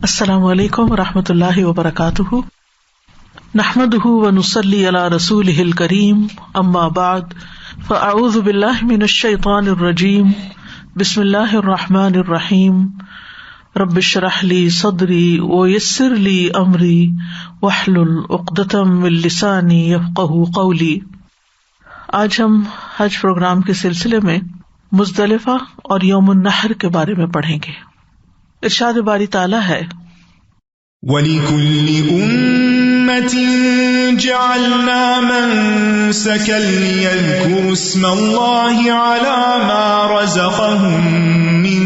السلام علیکم ورحمۃ اللہ وبرکاتہ، نحمده ونصلی علی رسولہ الکریم، اما بعد فاعوذ باللہ من الشیطان الرجیم، بسم اللہ الرحمن الرحیم، رب اشرح لی صدری ویسر لی امری واحلل عقدۃ من لسانی یفقہوا قولی۔ آج ہم حج پروگرام کے سلسلے میں مزدلفہ اور یوم النحر کے بارے میں پڑھیں گے۔ ارشاد باری تعالیٰ ہے، وَلِكُلِّ أُمَّةٍ جَعَلْنَا مَنسَكًا لِيَذْكُرُوا اسْمَ اللَّهِ عَلَى مَا رَزَقَهُم مِّن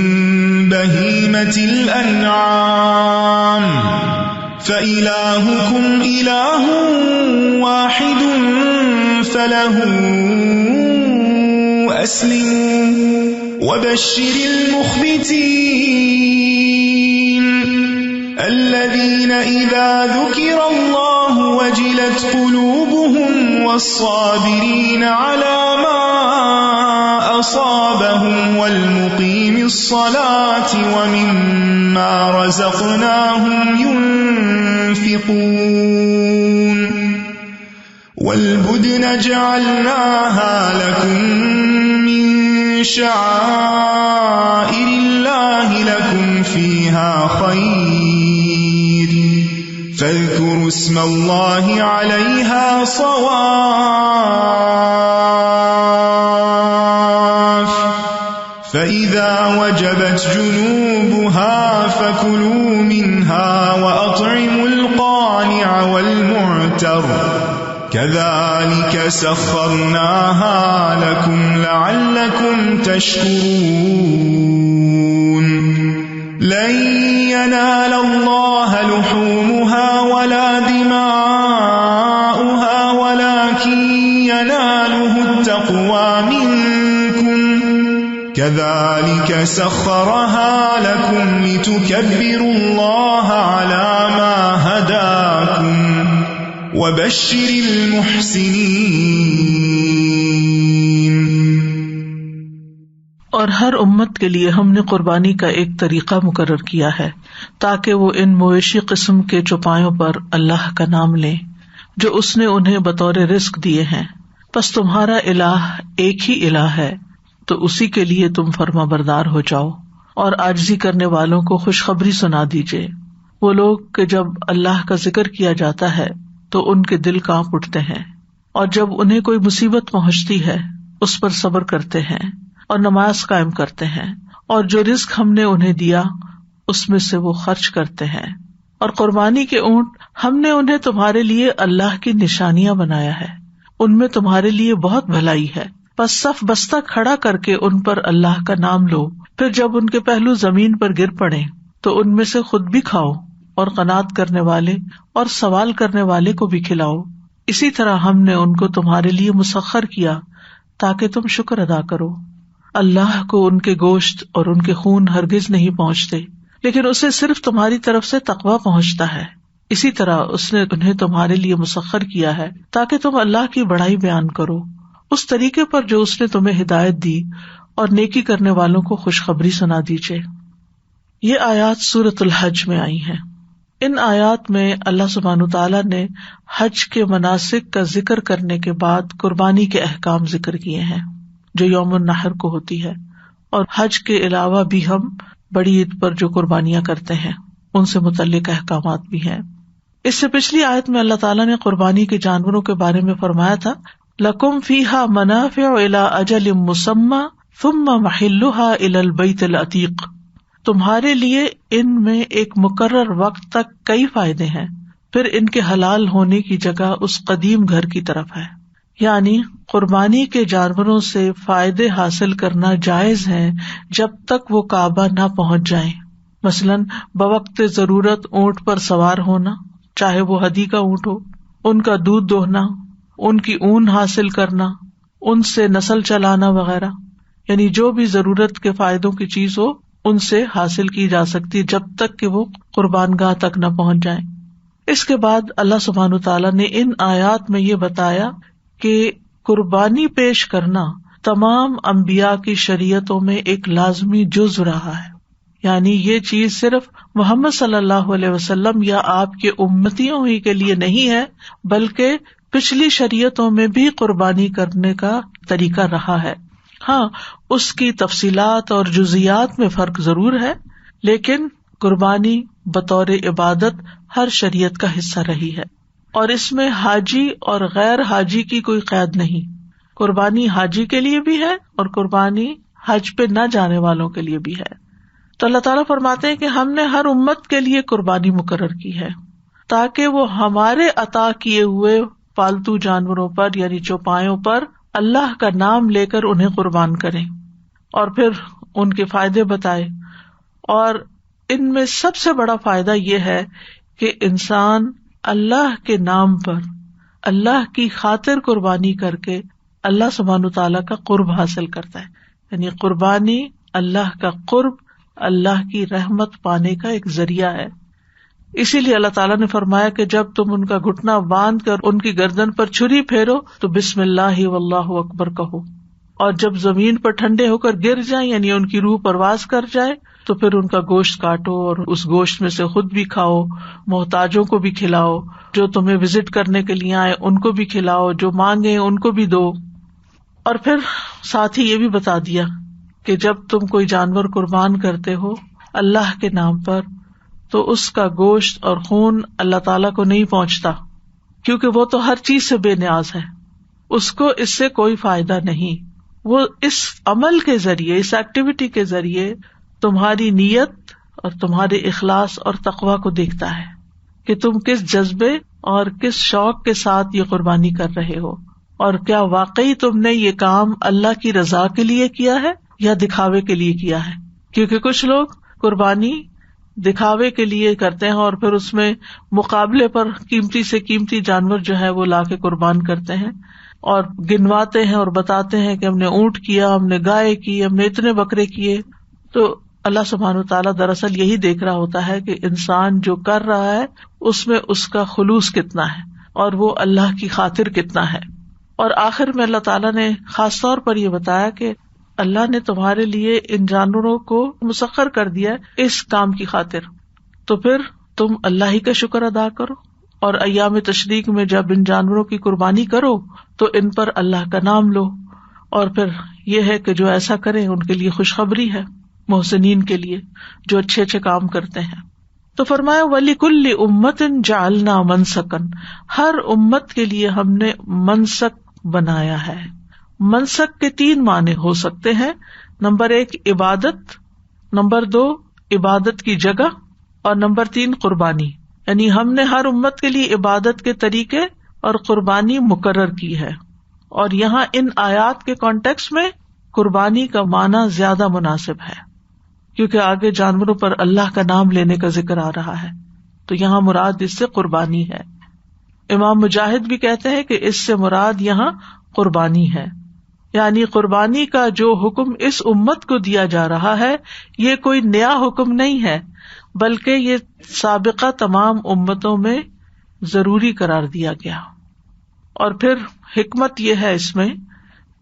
بَهِيمَةِ الْأَنْعَامِ فَإِلَٰهُكُمْ إِلَٰهٌ وَاحِدٌ فَلَهُ أَسْلِمُوا وَبَشِّرِ الْمُخْبِتِينَ الذين إذا ذكر الله وجلت قلوبهم والصابرين على ما أصابهم والمقيم الصلاة ومما رزقناهم ينفقون والبدن جعلناها لكم من شعائر الله لكم فيها خير فاذكروا اسم الله عليها صواف فإذا وجبت جنوبها فكلوا منها وأطعموا القانع والمعتر كذلك سخرناها لكم لعلكم تشكرون لن ينال الله لحومها ولا دماؤها ولكن يناله التقوى منكم كذلك سخرها لكم لتكبروا الله على ما هداكم وبشر المحسنين۔ اور ہر امت کے لیے ہم نے قربانی کا ایک طریقہ مقرر کیا ہے تاکہ وہ ان مویشی قسم کے چوپایوں پر اللہ کا نام لیں جو اس نے انہیں بطور رزق دیے ہیں، پس تمہارا الہ ایک ہی الہ ہے تو اسی کے لیے تم فرما بردار ہو جاؤ اور عاجزی کرنے والوں کو خوشخبری سنا دیجیے۔ وہ لوگ کہ جب اللہ کا ذکر کیا جاتا ہے تو ان کے دل کانپ اٹھتے ہیں، اور جب انہیں کوئی مصیبت پہنچتی ہے اس پر صبر کرتے ہیں اور نماز قائم کرتے ہیں، اور جو رزق ہم نے انہیں دیا اس میں سے وہ خرچ کرتے ہیں۔ اور قربانی کے اونٹ ہم نے انہیں تمہارے لیے اللہ کی نشانیاں بنایا ہے، ان میں تمہارے لیے بہت بھلائی ہے، پس صف بستہ کھڑا کر کے ان پر اللہ کا نام لو، پھر جب ان کے پہلو زمین پر گر پڑیں تو ان میں سے خود بھی کھاؤ اور قناعت کرنے والے اور سوال کرنے والے کو بھی کھلاؤ۔ اسی طرح ہم نے ان کو تمہارے لیے مسخر کیا تاکہ تم شکر ادا کرو۔ اللہ کو ان کے گوشت اور ان کے خون ہرگز نہیں پہنچتے، لیکن اسے صرف تمہاری طرف سے تقویٰ پہنچتا ہے۔ اسی طرح اس نے انہیں تمہارے لیے مسخر کیا ہے تاکہ تم اللہ کی بڑائی بیان کرو اس طریقے پر جو اس نے تمہیں ہدایت دی، اور نیکی کرنے والوں کو خوشخبری سنا دیجیے۔ یہ آیات سورۃ الحج میں آئی ہیں۔ ان آیات میں اللہ سبحانہ تعالیٰ نے حج کے مناسک کا ذکر کرنے کے بعد قربانی کے احکام ذکر کیے ہیں جو یوم النحر کو ہوتی ہے، اور حج کے علاوہ بھی ہم بڑی عید پر جو قربانیاں کرتے ہیں ان سے متعلق احکامات بھی ہیں۔ اس سے پچھلی آیت میں اللہ تعالیٰ نے قربانی کے جانوروں کے بارے میں فرمایا تھا، لَكُمْ فِيهَا مَنَافِعُ إِلَىٰ أَجَلٍ مُّسَمًّى ثُمَّ مَحِلُّهَا إِلَى الْبَيْتِ الْعَتِيقِ، تمہارے لیے ان میں ایک مقرر وقت تک کئی فائدے ہیں، پھر ان کے حلال ہونے کی جگہ اس قدیم گھر کی طرف ہے۔ یعنی قربانی کے جانوروں سے فائدے حاصل کرنا جائز ہے جب تک وہ کعبہ نہ پہنچ جائیں، مثلاً بوقت ضرورت اونٹ پر سوار ہونا، چاہے وہ ہدی کا اونٹ ہو، ان کا دودھ دوہنا، ان کی اون حاصل کرنا، ان سے نسل چلانا وغیرہ، یعنی جو بھی ضرورت کے فائدوں کی چیز ہو ان سے حاصل کی جا سکتی جب تک کہ وہ قربان گاہ تک نہ پہنچ جائیں۔ اس کے بعد اللہ سبحانہ تعالیٰ نے ان آیات میں یہ بتایا کہ قربانی پیش کرنا تمام انبیاء کی شریعتوں میں ایک لازمی جز رہا ہے، یعنی یہ چیز صرف محمد صلی اللہ علیہ وسلم یا آپ کے امتیوں ہی کے لیے نہیں ہے، بلکہ پچھلی شریعتوں میں بھی قربانی کرنے کا طریقہ رہا ہے. ہاں، اس کی تفصیلات اور جزیات میں فرق ضرور ہے، لیکن قربانی بطور عبادت ہر شریعت کا حصہ رہی ہے، اور اس میں حاجی اور غیر حاجی کی کوئی قید نہیں. قربانی حاجی کے لیے بھی ہے اور قربانی حج پہ نہ جانے والوں کے لیے بھی ہے. تو اللہ تعالیٰ فرماتے ہیں کہ ہم نے ہر امت کے لیے قربانی مقرر کی ہے تاکہ وہ ہمارے عطا کیے ہوئے پالتو جانوروں پر یعنی چوپایوں پر اللہ کا نام لے کر انہیں قربان کریں اور پھر ان کے فائدے بتائے. اور ان میں سب سے بڑا فائدہ یہ ہے کہ انسان اللہ کے نام پر اللہ کی خاطر قربانی کر کے اللہ سبحانہ تعالیٰ کا قرب حاصل کرتا ہے. یعنی قربانی اللہ کا قرب، اللہ کی رحمت پانے کا ایک ذریعہ ہے. اسی لیے اللہ تعالیٰ نے فرمایا کہ جب تم ان کا گھٹنا باندھ کر ان کی گردن پر چھری پھیرو تو بسم اللہ واللہ اکبر کہو، اور جب زمین پر ٹھنڈے ہو کر گر جائیں یعنی ان کی روح پرواز کر جائے تو پھر ان کا گوشت کاٹو اور اس گوشت میں سے خود بھی کھاؤ، محتاجوں کو بھی کھلاؤ، جو تمہیں وزٹ کرنے کے لیے آئے ان کو بھی کھلاؤ، جو مانگے ان کو بھی دو. اور پھر ساتھ ہی یہ بھی بتا دیا کہ جب تم کوئی جانور قربان کرتے ہو اللہ کے نام پر تو اس کا گوشت اور خون اللہ تعالیٰ کو نہیں پہنچتا، کیونکہ وہ تو ہر چیز سے بے نیاز ہے، اس کو اس سے کوئی فائدہ نہیں. وہ اس عمل کے ذریعے، اس ایکٹیویٹی کے ذریعے تمہاری نیت اور تمہارے اخلاص اور تقوی کو دیکھتا ہے کہ تم کس جذبے اور کس شوق کے ساتھ یہ قربانی کر رہے ہو، اور کیا واقعی تم نے یہ کام اللہ کی رضا کے لیے کیا ہے یا دکھاوے کے لیے کیا ہے. کیونکہ کچھ لوگ قربانی دکھاوے کے لیے کرتے ہیں اور پھر اس میں مقابلے پر قیمتی سے قیمتی جانور جو ہے وہ لا کے قربان کرتے ہیں اور گنواتے ہیں اور بتاتے ہیں کہ ہم نے اونٹ کیا، ہم نے گائے کی، ہم نے اتنے بکرے کیے. تو اللہ سبحانہ تعالیٰ دراصل یہی دیکھ رہا ہوتا ہے کہ انسان جو کر رہا ہے اس میں اس کا خلوص کتنا ہے اور وہ اللہ کی خاطر کتنا ہے. اور آخر میں اللہ تعالیٰ نے خاص طور پر یہ بتایا کہ اللہ نے تمہارے لیے ان جانوروں کو مسخر کر دیا ہے اس کام کی خاطر، تو پھر تم اللہ ہی کا شکر ادا کرو، اور ایام تشریق میں جب ان جانوروں کی قربانی کرو تو ان پر اللہ کا نام لو. اور پھر یہ ہے کہ جو ایسا کریں ان کے لیے خوشخبری ہے، محسنین کے لیے جو اچھے اچھے کام کرتے ہیں. تو فرمایا وَلِكُلِّ أُمَّةٍ جَعَلْنَا مَنْسَكًا، ہر امت کے لیے ہم نے منسک بنایا ہے. منسک کے 3 معنی ہو سکتے ہیں. نمبر 1 عبادت، نمبر 2 عبادت کی جگہ، اور نمبر 3 قربانی. یعنی ہم نے ہر امت کے لیے عبادت کے طریقے اور قربانی مقرر کی ہے. اور یہاں ان آیات کے کانٹیکس میں قربانی کا معنی زیادہ مناسب ہے کیونکہ آگے جانوروں پر اللہ کا نام لینے کا ذکر آ رہا ہے، تو یہاں مراد اس سے قربانی ہے. امام مجاہد بھی کہتے ہیں کہ اس سے مراد یہاں قربانی ہے، یعنی قربانی کا جو حکم اس امت کو دیا جا رہا ہے یہ کوئی نیا حکم نہیں ہے، بلکہ یہ سابقہ تمام امتوں میں ضروری قرار دیا گیا. اور پھر حکمت یہ ہے اس میں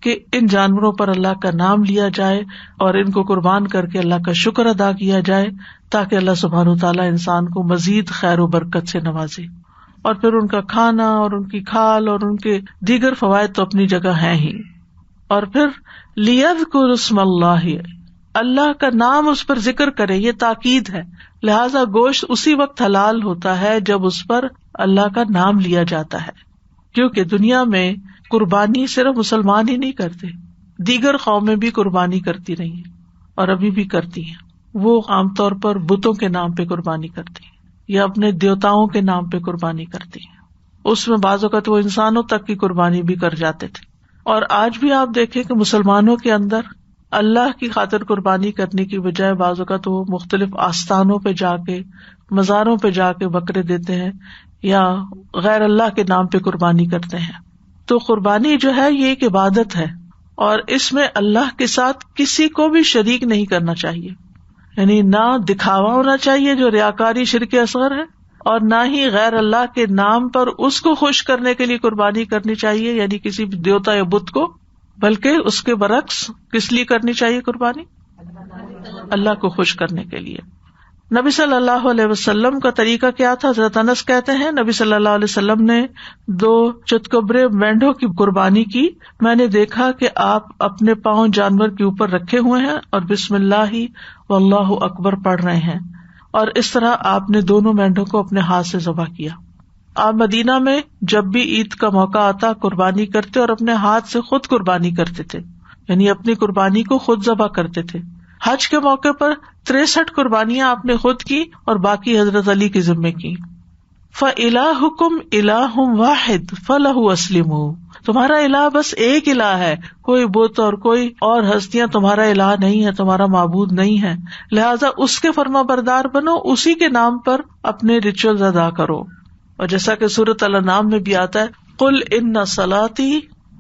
کہ ان جانوروں پر اللہ کا نام لیا جائے اور ان کو قربان کر کے اللہ کا شکر ادا کیا جائے تاکہ اللہ سبحانہ وتعالیٰ انسان کو مزید خیر و برکت سے نوازے. اور پھر ان کا کھانا اور ان کی کھال اور ان کے دیگر فوائد تو اپنی جگہ ہیں ہی. اور پھر لِيَذْكُرُ اسْمَ اللَّهِ، اللہ کا نام اس پر ذکر کرے، یہ تاکید ہے. لہذا گوشت اسی وقت حلال ہوتا ہے جب اس پر اللہ کا نام لیا جاتا ہے، کیونکہ دنیا میں قربانی صرف مسلمان ہی نہیں کرتے، دیگر قومیں بھی قربانی کرتی رہی ہیں اور ابھی بھی کرتی ہیں. وہ عام طور پر بتوں کے نام پہ قربانی کرتی ہیں یا اپنے دیوتاؤں کے نام پہ قربانی کرتی ہیں. اس میں بعض اوقات وہ انسانوں تک کی قربانی بھی کر جاتے تھے. اور آج بھی آپ دیکھیں کہ مسلمانوں کے اندر اللہ کی خاطر قربانی کرنے کی بجائے بعض اوقات وہ مختلف آستانوں پہ جا کے، مزاروں پہ جا کے بکرے دیتے ہیں یا غیر اللہ کے نام پہ قربانی کرتے ہیں. تو قربانی جو ہے یہ ایک عبادت ہے اور اس میں اللہ کے ساتھ کسی کو بھی شریک نہیں کرنا چاہیے. یعنی نہ دکھاوا ہونا چاہیے جو ریاکاری شرک اصغر ہے، اور نہ ہی غیر اللہ کے نام پر اس کو خوش کرنے کے لیے قربانی کرنی چاہیے یعنی کسی بھی دیوتا یا بت کو، بلکہ اس کے برعکس کس لیے کرنی چاہیے قربانی؟ اللہ کو خوش کرنے کے لیے. نبی صلی اللہ علیہ وسلم کا طریقہ کیا تھا؟ حضرت انس کہتے ہیں نبی صلی اللہ علیہ وسلم نے 2 چتکبرے مینڈھوں کی قربانی کی. میں نے دیکھا کہ آپ اپنے پاؤں جانور کے اوپر رکھے ہوئے ہیں اور بسم اللہ واللہ اکبر پڑھ رہے ہیں، اور اس طرح آپ نے دونوں مینڈھوں کو اپنے ہاتھ سے ذبح کیا. آپ مدینہ میں جب بھی عید کا موقع آتا قربانی کرتے اور اپنے ہاتھ سے خود قربانی کرتے تھے، یعنی اپنی قربانی کو خود ذبح کرتے تھے. حج کے موقع پر 63 قربانیاں آپ نے خود کی اور باقی حضرت علی کے ذمے کی. فَإِلَٰهُكُمْ إِلَٰهٌ وَاحِدٌ فَلَهُ أَسْلِمُوا، تمہارا الہ بس ایک الہ ہے، کوئی بت اور کوئی اور ہستیاں تمہارا الہ نہیں ہے، تمہارا معبود نہیں ہے، لہٰذا اس کے فرما بردار بنو، اسی کے نام پر اپنے ریچولز ادا کرو. اور جیسا کہ سورۃ الانعام میں بھی آتا ہے قُلْ إِنَّ صَلَاتِي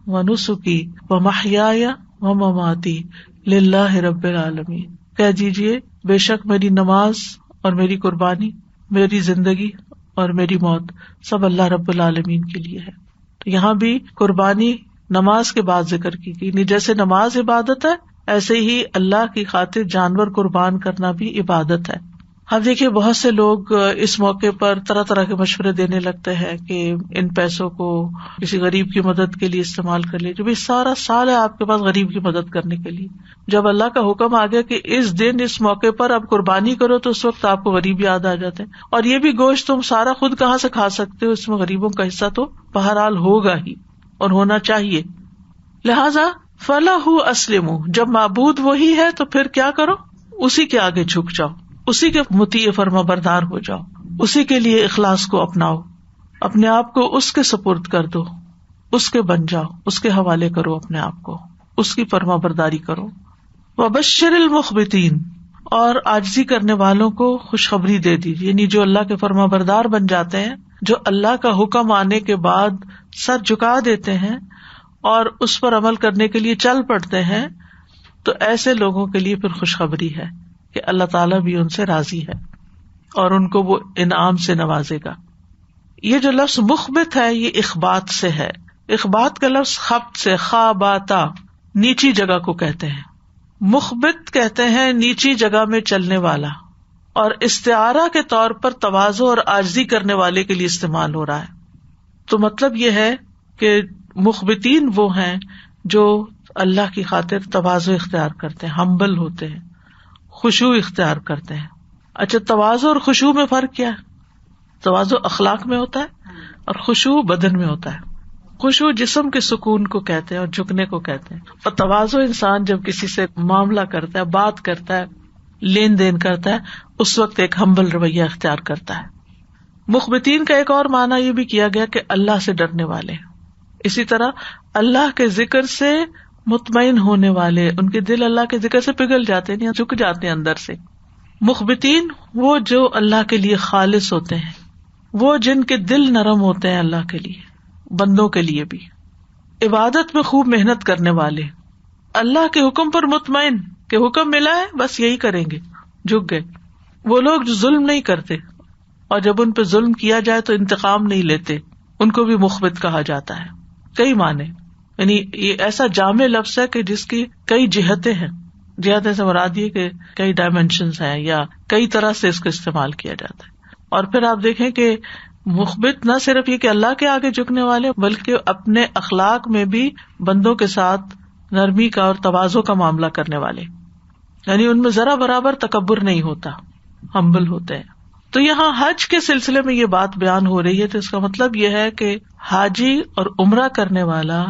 وَنُسُكِي وَمَحْيَايَ وَمَمَاتِي لِلَّهِ رَبِّ العالمین، کہہ دیجیے بے شک میری نماز اور میری قربانی، میری زندگی اور میری موت سب اللہ رب العالمین کے لیے ہے. تو یہاں بھی قربانی نماز کے بعد ذکر کی گئی. جیسے نماز عبادت ہے ایسے ہی اللہ کی خاطر جانور قربان کرنا بھی عبادت ہے. اب دیکھیے بہت سے لوگ اس موقع پر طرح طرح کے مشورے دینے لگتے ہیں کہ ان پیسوں کو کسی غریب کی مدد کے لیے استعمال کر لیں. جو بھی سارا سال ہے آپ کے پاس غریب کی مدد کرنے کے لیے، جب اللہ کا حکم آ گیا کہ اس دن اس موقع پر اب قربانی کرو تو اس وقت آپ کو غریب یاد آ جاتے ہیں. اور یہ بھی گوشت تم سارا خود کہاں سے کھا سکتے ہو، اس میں غریبوں کا حصہ تو بہرحال ہوگا ہی اور ہونا چاہیے. لہذا فلاح اسلموا، جب معبود وہی ہے تو پھر کیا کرو، اسی کے آگے جھک جاؤ، اسی کے مطیع فرما بردار ہو جاؤ، اسی کے لیے اخلاص کو اپناؤ، اپنے آپ کو اس کے سپرد کر دو، اس کے بن جاؤ، اس کے حوالے کرو اپنے آپ کو، اس کی فرما برداری کرو. وبشر المخبتین، اور عاجزی کرنے والوں کو خوشخبری دے دیجیے، یعنی جو اللہ کے فرما بردار بن جاتے ہیں، جو اللہ کا حکم آنے کے بعد سر جھکا دیتے ہیں اور اس پر عمل کرنے کے لیے چل پڑتے ہیں، تو ایسے لوگوں کے لیے پھر خوشخبری ہے کہ اللہ تعالیٰ بھی ان سے راضی ہے اور ان کو وہ انعام سے نوازے گا. یہ جو لفظ مخبت ہے یہ اخبات سے ہے. اخبات کا لفظ خبت سے، خاباتا، نیچی جگہ کو کہتے ہیں. مخبت کہتے ہیں نیچی جگہ میں چلنے والا، اور استعارہ کے طور پر تواضع اور عاجزی کرنے والے کے لیے استعمال ہو رہا ہے. تو مطلب یہ ہے کہ مخبتین وہ ہیں جو اللہ کی خاطر تواضع اختیار کرتے ہیں، ہمبل ہوتے ہیں، خشوع اختیار کرتے ہیں. اچھا، تواضع اور خشوع میں فرق کیا ہے؟ تواضع اخلاق میں ہوتا ہے اور خشوع بدن میں ہوتا ہے. خشوع جسم کے سکون کو کہتے ہیں اور جھکنے کو کہتے ہیں، اور تواضع انسان جب کسی سے معاملہ کرتا ہے، بات کرتا ہے، لین دین کرتا ہے، اس وقت ایک ہمبل رویہ اختیار کرتا ہے. مخبتین کا ایک اور معنی یہ بھی کیا گیا کہ اللہ سے ڈرنے والے. اسی طرح اللہ کے ذکر سے مطمئن ہونے والے، ان کے دل اللہ کے ذکر سے پگھل جاتے ہیں، جھک جاتے ہیں اندر سے. مخبتین وہ جو اللہ کے لیے خالص ہوتے ہیں، وہ جن کے دل نرم ہوتے ہیں اللہ کے لیے، بندوں کے لیے بھی. عبادت میں خوب محنت کرنے والے، اللہ کے حکم پر مطمئن کہ حکم ملا ہے بس یہی کریں گے، جھک گئے. وہ لوگ جو ظلم نہیں کرتے اور جب ان پہ ظلم کیا جائے تو انتقام نہیں لیتے، ان کو بھی مخبت کہا جاتا ہے. کئی معنی، یعنی یہ ایسا جامع لفظ ہے کہ جس کی کئی جہتیں ہیں. جہتیں سے مراد یہ کہ کئی ڈائمینشنز ہیں یا کئی طرح سے اس کو استعمال کیا جاتا ہے. اور پھر آپ دیکھیں کہ مخبت نہ صرف یہ کہ اللہ کے آگے جھکنے والے، بلکہ اپنے اخلاق میں بھی بندوں کے ساتھ نرمی کا اور تواضع کا معاملہ کرنے والے، یعنی ان میں ذرا برابر تکبر نہیں ہوتا، ہمبل ہوتے ہیں. تو یہاں حج کے سلسلے میں یہ بات بیان ہو رہی ہے، تو اس کا مطلب یہ ہے کہ حاجی اور عمرہ کرنے والا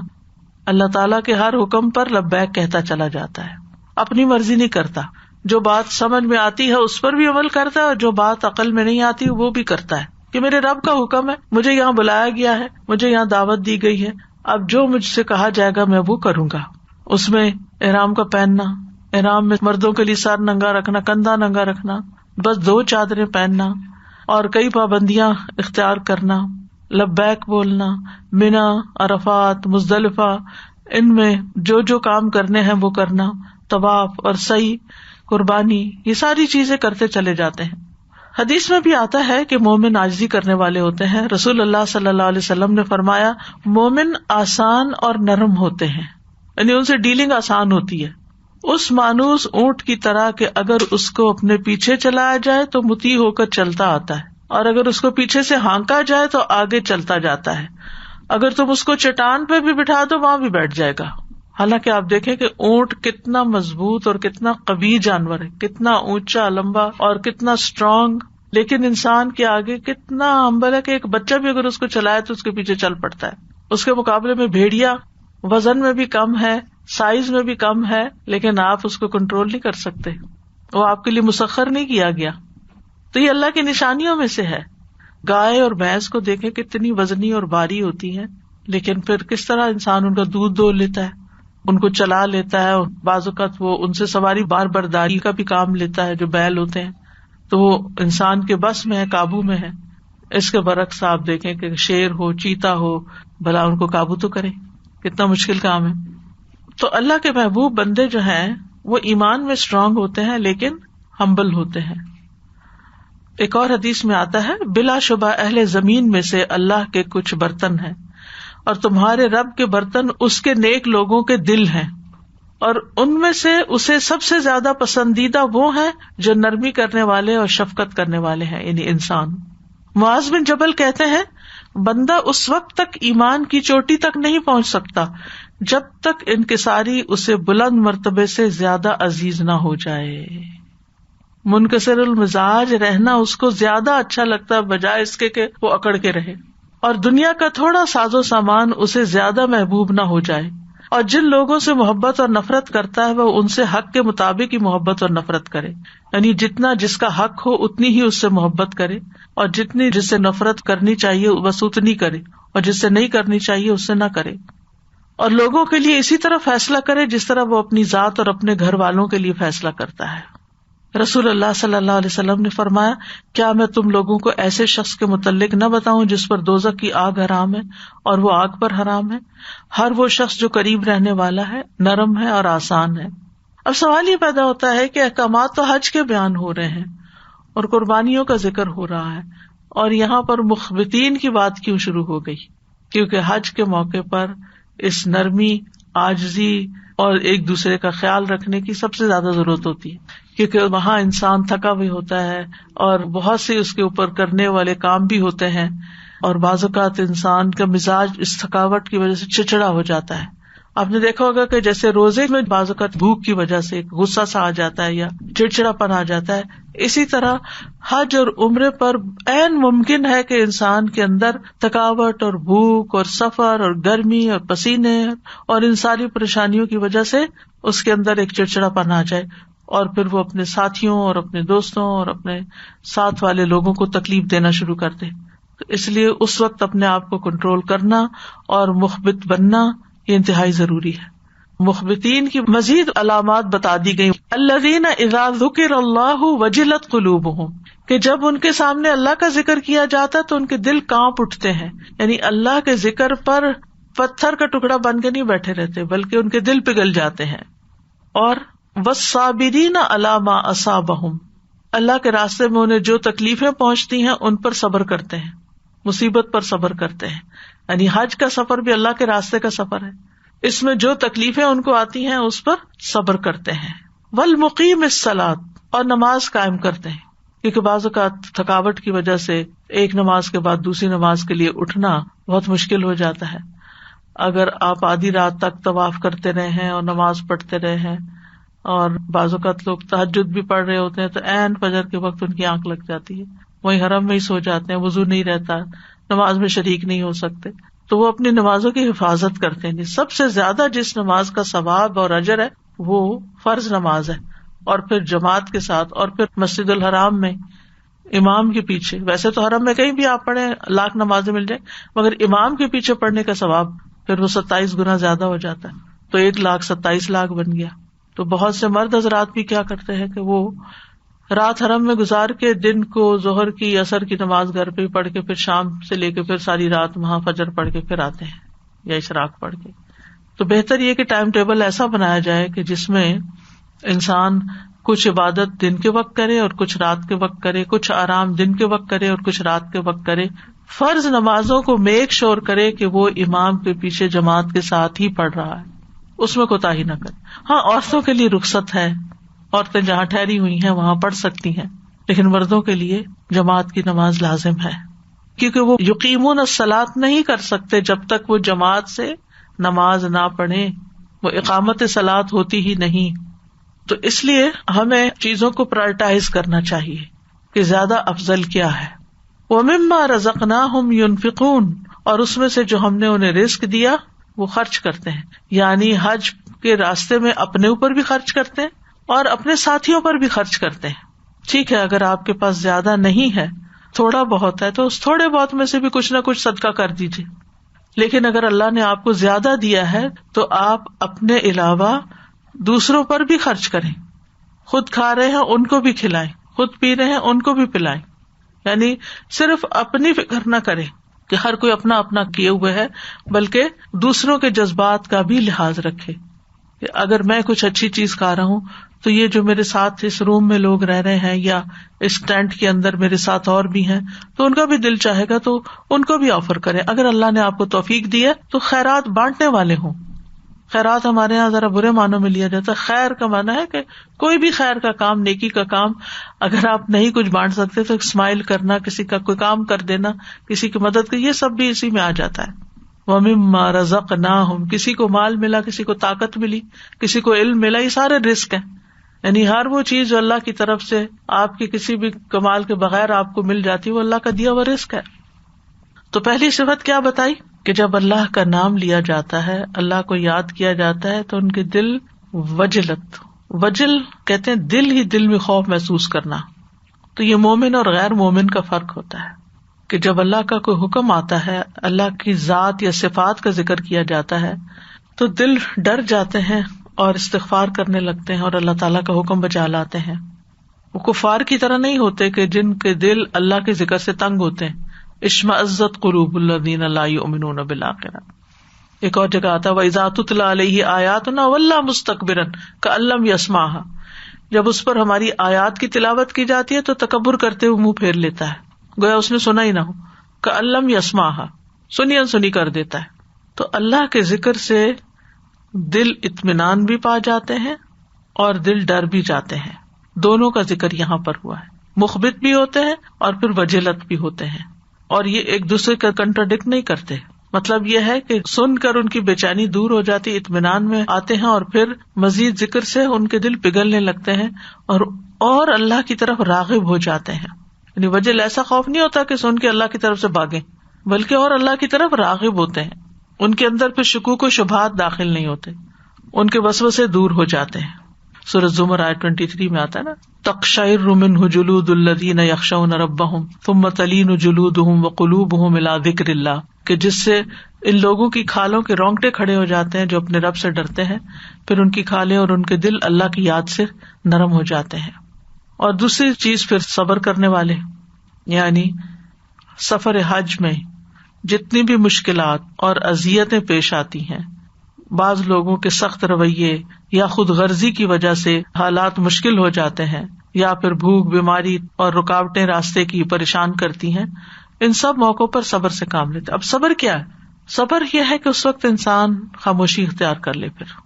اللہ تعالیٰ کے ہر حکم پر لبیک کہتا چلا جاتا ہے، اپنی مرضی نہیں کرتا. جو بات سمجھ میں آتی ہے اس پر بھی عمل کرتا ہے، اور جو بات عقل میں نہیں آتی وہ بھی کرتا ہے کہ میرے رب کا حکم ہے، مجھے یہاں بلایا گیا ہے، مجھے یہاں دعوت دی گئی ہے، اب جو مجھ سے کہا جائے گا میں وہ کروں گا. اس میں احرام کا پہننا، احرام میں مردوں کے لیے سر ننگا رکھنا، کندھا ننگا رکھنا، بس 2 چادریں پہننا، اور کئی پابندیاں اختیار کرنا، لبیک بولنا، منا، عرفات، مزدلفہ، ان میں جو جو کام کرنے ہیں وہ کرنا، طواف اور سعی، قربانی، یہ ساری چیزیں کرتے چلے جاتے ہیں. حدیث میں بھی آتا ہے کہ مومن عاجزی کرنے والے ہوتے ہیں. رسول اللہ صلی اللہ علیہ وسلم نے فرمایا مومن آسان اور نرم ہوتے ہیں، یعنی ان سے ڈیلنگ آسان ہوتی ہے، اس مانوس اونٹ کی طرح کہ اگر اس کو اپنے پیچھے چلایا جائے تو مطیع ہو کر چلتا آتا ہے، اور اگر اس کو پیچھے سے ہانکا جائے تو آگے چلتا جاتا ہے. اگر تم اس کو چٹان پہ بھی بٹھا دو وہاں بھی بیٹھ جائے گا. حالانکہ آپ دیکھیں کہ اونٹ کتنا مضبوط اور کتنا قوی جانور ہے، کتنا اونچا لمبا اور کتنا اسٹرانگ، لیکن انسان کے آگے کتنا ہمبل ہے کہ ایک بچہ بھی اگر اس کو چلائے تو اس کے پیچھے چل پڑتا ہے. اس کے مقابلے میں بھیڑیا وزن میں بھی کم ہے، سائز میں بھی کم ہے، لیکن آپ اس کو کنٹرول نہیں کر سکتے، وہ آپ کے لیے مسخر نہیں کیا گیا. تو یہ اللہ کی نشانیوں میں سے ہے. گائے اور بھینس کو دیکھیں کتنی وزنی اور بھاری ہوتی ہیں، لیکن پھر کس طرح انسان ان کا دودھ دو لیتا ہے، ان کو چلا لیتا ہے. بعض اوقات وہ ان سے سواری بار برداری کا بھی کام لیتا ہے جو بیل ہوتے ہیں، تو وہ انسان کے بس میں ہے، قابو میں ہے. اس کے برعکس آپ دیکھیں کہ شیر ہو، چیتا ہو، بھلا ان کو قابو تو کرے، کتنا مشکل کام ہے. تو اللہ کے محبوب بندے جو ہیں وہ ایمان میں اسٹرانگ ہوتے ہیں لیکن ہمبل ہوتے ہیں. ایک اور حدیث میں آتا ہے، بلا شبہ اہل زمین میں سے اللہ کے کچھ برتن ہیں اور تمہارے رب کے برتن اس کے نیک لوگوں کے دل ہیں، اور ان میں سے اسے سب سے زیادہ پسندیدہ وہ ہیں جو نرمی کرنے والے اور شفقت کرنے والے ہیں، یعنی انسان. معاذ بن جبل کہتے ہیں، بندہ اس وقت تک ایمان کی چوٹی تک نہیں پہنچ سکتا جب تک انکساری اسے بلند مرتبے سے زیادہ عزیز نہ ہو جائے. منکسر المزاج رہنا اس کو زیادہ اچھا لگتا ہے بجائے اس کے کہ وہ اکڑ کے رہے، اور دنیا کا تھوڑا ساز و سامان اسے زیادہ محبوب نہ ہو جائے. اور جن لوگوں سے محبت اور نفرت کرتا ہے وہ ان سے حق کے مطابق ہی محبت اور نفرت کرے، یعنی جتنا جس کا حق ہو اتنی ہی اس سے محبت کرے، اور جتنی جس سے نفرت کرنی چاہیے بس اتنی کرے، اور جس سے نہیں کرنی چاہیے اس سے نہ کرے. اور لوگوں کے لیے اسی طرح فیصلہ کرے جس طرح وہ اپنی ذات اور اپنے گھر والوں کے لیے فیصلہ کرتا ہے. رسول اللہ صلی اللہ علیہ وسلم نے فرمایا، کیا میں تم لوگوں کو ایسے شخص کے متعلق نہ بتاؤں جس پر دوزخ کی آگ حرام ہے اور وہ آگ پر حرام ہے؟ ہر وہ شخص جو قریب رہنے والا ہے، نرم ہے اور آسان ہے. اب سوال یہ پیدا ہوتا ہے کہ احکامات تو حج کے بیان ہو رہے ہیں اور قربانیوں کا ذکر ہو رہا ہے، اور یہاں پر مخبتین کی بات کیوں شروع ہو گئی؟ کیونکہ حج کے موقع پر اس نرمی، عاجزی اور ایک دوسرے کا خیال رکھنے کی سب سے زیادہ ضرورت ہوتی ہے، کیونکہ وہاں انسان تھکا بھی ہوتا ہے اور بہت سے اس کے اوپر کرنے والے کام بھی ہوتے ہیں، اور بعض اوقات انسان کا مزاج اس تھکاوٹ کی وجہ سے چڑچڑا ہو جاتا ہے. آپ نے دیکھا ہوگا کہ جیسے روزے میں بعض اوقات بھوک کی وجہ سے غصہ سا آ جاتا ہے یا چڑچڑا پن آ جاتا ہے، اسی طرح حج اور عمرے پر عین ممکن ہے کہ انسان کے اندر تھکاوٹ اور بھوک اور سفر اور گرمی اور پسینے اور ان ساری پریشانیوں کی وجہ سے اس کے اندر ایک چڑچڑا پن آ جائے، اور پھر وہ اپنے ساتھیوں اور اپنے دوستوں اور اپنے ساتھ والے لوگوں کو تکلیف دینا شروع کر دے. تو اس لیے اس وقت اپنے آپ کو کنٹرول کرنا اور مخبت بننا یہ انتہائی ضروری ہے. مخبتین کی مزید علامات بتا دی گئی، الذین اذا ذکر اللہ وجلت قلوبہم، کہ جب ان کے سامنے اللہ کا ذکر کیا جاتا تو ان کے دل کانپ اٹھتے ہیں، یعنی اللہ کے ذکر پر پتھر کا ٹکڑا بن کے نہیں بیٹھے رہتے بلکہ ان کے دل پگھل جاتے ہیں. اور والصابرین علی ما اصابہم، اللہ کے راستے میں انہیں جو تکلیفیں پہنچتی ہیں ان پر صبر کرتے ہیں، مصیبت پر صبر کرتے ہیں. یعنی حج کا سفر بھی اللہ کے راستے کا سفر ہے، اس میں جو تکلیفیں ان کو آتی ہیں اس پر صبر کرتے ہیں. والمقیم الصلاۃ، اور نماز قائم کرتے ہیں، کیونکہ بعض اوقات تھکاوٹ کی وجہ سے ایک نماز کے بعد دوسری نماز کے لیے اٹھنا بہت مشکل ہو جاتا ہے. اگر آپ آدھی رات تک طواف کرتے رہے ہیں اور نماز پڑھتے رہے ہیں، اور بعض اوقات لوگ تہجد بھی پڑھ رہے ہوتے ہیں تو عین فجر کے وقت ان کی آنکھ لگ جاتی ہے، وہیں حرم میں ہی سو جاتے ہیں، وضو نہیں رہتا، نماز میں شریک نہیں ہو سکتے، تو وہ اپنی نمازوں کی حفاظت کرتے ہیں. سب سے زیادہ جس نماز کا ثواب اور اجر ہے وہ فرض نماز ہے، اور پھر جماعت کے ساتھ، اور پھر مسجد الحرام میں امام کے پیچھے. ویسے تو حرم میں کہیں بھی آپ پڑھیں لاکھ نمازیں مل جائیں، مگر امام کے پیچھے پڑھنے کا ثواب پھر وہ 27 گنا زیادہ ہو جاتا ہے، تو 1,27,00,000 بن گیا. تو بہت سے مرد حضرات بھی کیا کرتے ہیں کہ وہ رات حرم میں گزار کے دن کو ظہر کی عصر کی نماز گھر پہ پڑھ کے پھر شام سے لے کے پھر ساری رات وہاں فجر پڑھ کے پھر آتے ہیں یا اشراق پڑھ کے. تو بہتر یہ کہ ٹائم ٹیبل ایسا بنایا جائے کہ جس میں انسان کچھ عبادت دن کے وقت کرے اور کچھ رات کے وقت کرے، کچھ آرام دن کے وقت کرے اور کچھ رات کے وقت کرے. فرض نمازوں کو میک شور کرے کہ وہ امام کے پیچھے جماعت کے ساتھ ہی پڑھ رہا ہے. اس میں کوتاہی نہ کریں. ہاں عورتوں کے لیے رخصت ہے، عورتیں جہاں ٹھہری ہوئی ہیں وہاں پڑھ سکتی ہیں، لیکن مردوں کے لیے جماعت کی نماز لازم ہے، کیونکہ وہ یقیمون الصلاۃ نہیں کر سکتے جب تک وہ جماعت سے نماز نہ پڑھیں، وہ اقامت صلاۃ ہوتی ہی نہیں. تو اس لیے ہمیں چیزوں کو پرائرٹائز کرنا چاہیے کہ زیادہ افضل کیا ہے. وَمِمَّا رَزَقْنَاهُمْ يُنْفِقُونَ، اور اس میں سے جو ہم نے انہیں رزق دیا وہ خرچ کرتے ہیں، یعنی حج کے راستے میں اپنے اوپر بھی خرچ کرتے ہیں اور اپنے ساتھیوں پر بھی خرچ کرتے ہیں. ٹھیک ہے، اگر آپ کے پاس زیادہ نہیں ہے، تھوڑا بہت ہے، تو اس تھوڑے بہت میں سے بھی کچھ نہ کچھ صدقہ کر دیجیے. لیکن اگر اللہ نے آپ کو زیادہ دیا ہے تو آپ اپنے علاوہ دوسروں پر بھی خرچ کریں. خود کھا رہے ہیں ان کو بھی کھلائیں، خود پی رہے ہیں ان کو بھی پلائیں. یعنی صرف اپنی فکر نہ کریں کہ ہر کوئی اپنا اپنا کیے ہوئے ہے، بلکہ دوسروں کے جذبات کا بھی لحاظ رکھے کہ اگر میں کچھ اچھی چیز کھا رہا ہوں تو یہ جو میرے ساتھ اس روم میں لوگ رہ رہے ہیں یا اس ٹینٹ کے اندر میرے ساتھ اور بھی ہیں تو ان کا بھی دل چاہے گا تو ان کو بھی آفر کریں. اگر اللہ نے آپ کو توفیق دی ہے تو خیرات بانٹنے والے ہوں. خیرات ہمارے یہاں ذرا برے معنوں میں لیا جاتا ہے. خیر کا معنی ہے کہ کوئی بھی خیر کا کام، نیکی کا کام، اگر آپ نہیں کچھ بانٹ سکتے تو اسمائل کرنا، کسی کا کوئی کام کر دینا، کسی کی مدد کر، یہ سب بھی اسی میں آ جاتا ہے. وَمِمَّا رَزَقْنَاهُمْ، کسی کو مال ملا، کسی کو طاقت ملی، کسی کو علم ملا، یہ سارے رزق ہیں. یعنی ہر وہ چیز جو اللہ کی طرف سے آپ کے کسی بھی کمال کے بغیر آپ کو مل جاتی ہے وہ اللہ کا دیا ہوا رزق ہے. تو پہلی صفت کیا بتائی کہ جب اللہ کا نام لیا جاتا ہے، اللہ کو یاد کیا جاتا ہے تو ان کے دل وجلت، وجل کہتے ہیں دل ہی دل میں خوف محسوس کرنا. تو یہ مومن اور غیر مومن کا فرق ہوتا ہے کہ جب اللہ کا کوئی حکم آتا ہے، اللہ کی ذات یا صفات کا ذکر کیا جاتا ہے تو دل ڈر جاتے ہیں اور استغفار کرنے لگتے ہیں اور اللہ تعالیٰ کا حکم بجا لاتے ہیں. وہ کفار کی طرح نہیں ہوتے کہ جن کے دل اللہ کے ذکر سے تنگ ہوتے ہیں. اشمئزت قلوب الذین لا یؤمنون بالآخرہ. ایک اور جگہ آتا ہے وَإِذَا تُتْلَىٰ عَلَيْهِ آیَاتُنَا وَلَّىٰ مُسْتَكْبِرًا كَأَن لَّمْ يَسْمَعْهَا. جب اس پر ہماری آیات کی تلاوت کی جاتی ہے تو تکبر کرتے ہوئے منہ پھیر لیتا ہے، گویا اس نے سنا ہی نہ ہو. كَأَن لَّمْ يَسْمَعْهَا، سنی انسنی کر دیتا ہے. تو اللہ کے ذکر سے دل اطمینان بھی پا جاتے ہیں اور دل ڈر بھی جاتے ہیں. دونوں کا ذکر یہاں پر ہوا ہے. مخبت بھی ہوتے ہیں اور پھر وجلت بھی ہوتے ہیں، اور یہ ایک دوسرے کا کنٹراڈکٹ نہیں کرتے. مطلب یہ ہے کہ سن کر ان کی بے چینی دور ہو جاتی، اطمینان میں آتے ہیں، اور پھر مزید ذکر سے ان کے دل پگھلنے لگتے ہیں اور اللہ کی طرف راغب ہو جاتے ہیں. یعنی وجل ایسا خوف نہیں ہوتا کہ سن کے اللہ کی طرف سے بھاگیں، بلکہ اور اللہ کی طرف راغب ہوتے ہیں. ان کے اندر پھر شکوک و شبہات داخل نہیں ہوتے، ان کے وسوسے دور ہو جاتے ہیں. سورۃ زمر آیت 23 میں آتا ہے نا، تقشعر منہ جلود الذین یخشون ربہم ثم تلین جلودہم وقلوبہم الی ذکر اللہ، کہ جس سے ان لوگوں کی کھالوں کے رونگٹے کھڑے ہو جاتے ہیں جو اپنے رب سے ڈرتے ہیں، پھر ان کی کھالیں اور ان کے دل اللہ کی یاد سے نرم ہو جاتے ہیں. اور دوسری چیز پھر صبر کرنے والے، یعنی سفر حج میں جتنی بھی مشکلات اور اذیتیں پیش آتی ہیں، بعض لوگوں کے سخت رویے یا خود غرضی کی وجہ سے حالات مشکل ہو جاتے ہیں، یا پھر بھوک، بیماری اور رکاوٹیں راستے کی پریشان کرتی ہیں، ان سب موقعوں پر صبر سے کام لیتے. اب صبر کیا ہے؟ صبر یہ ہے کہ اس وقت انسان خاموشی اختیار کر لے، پھر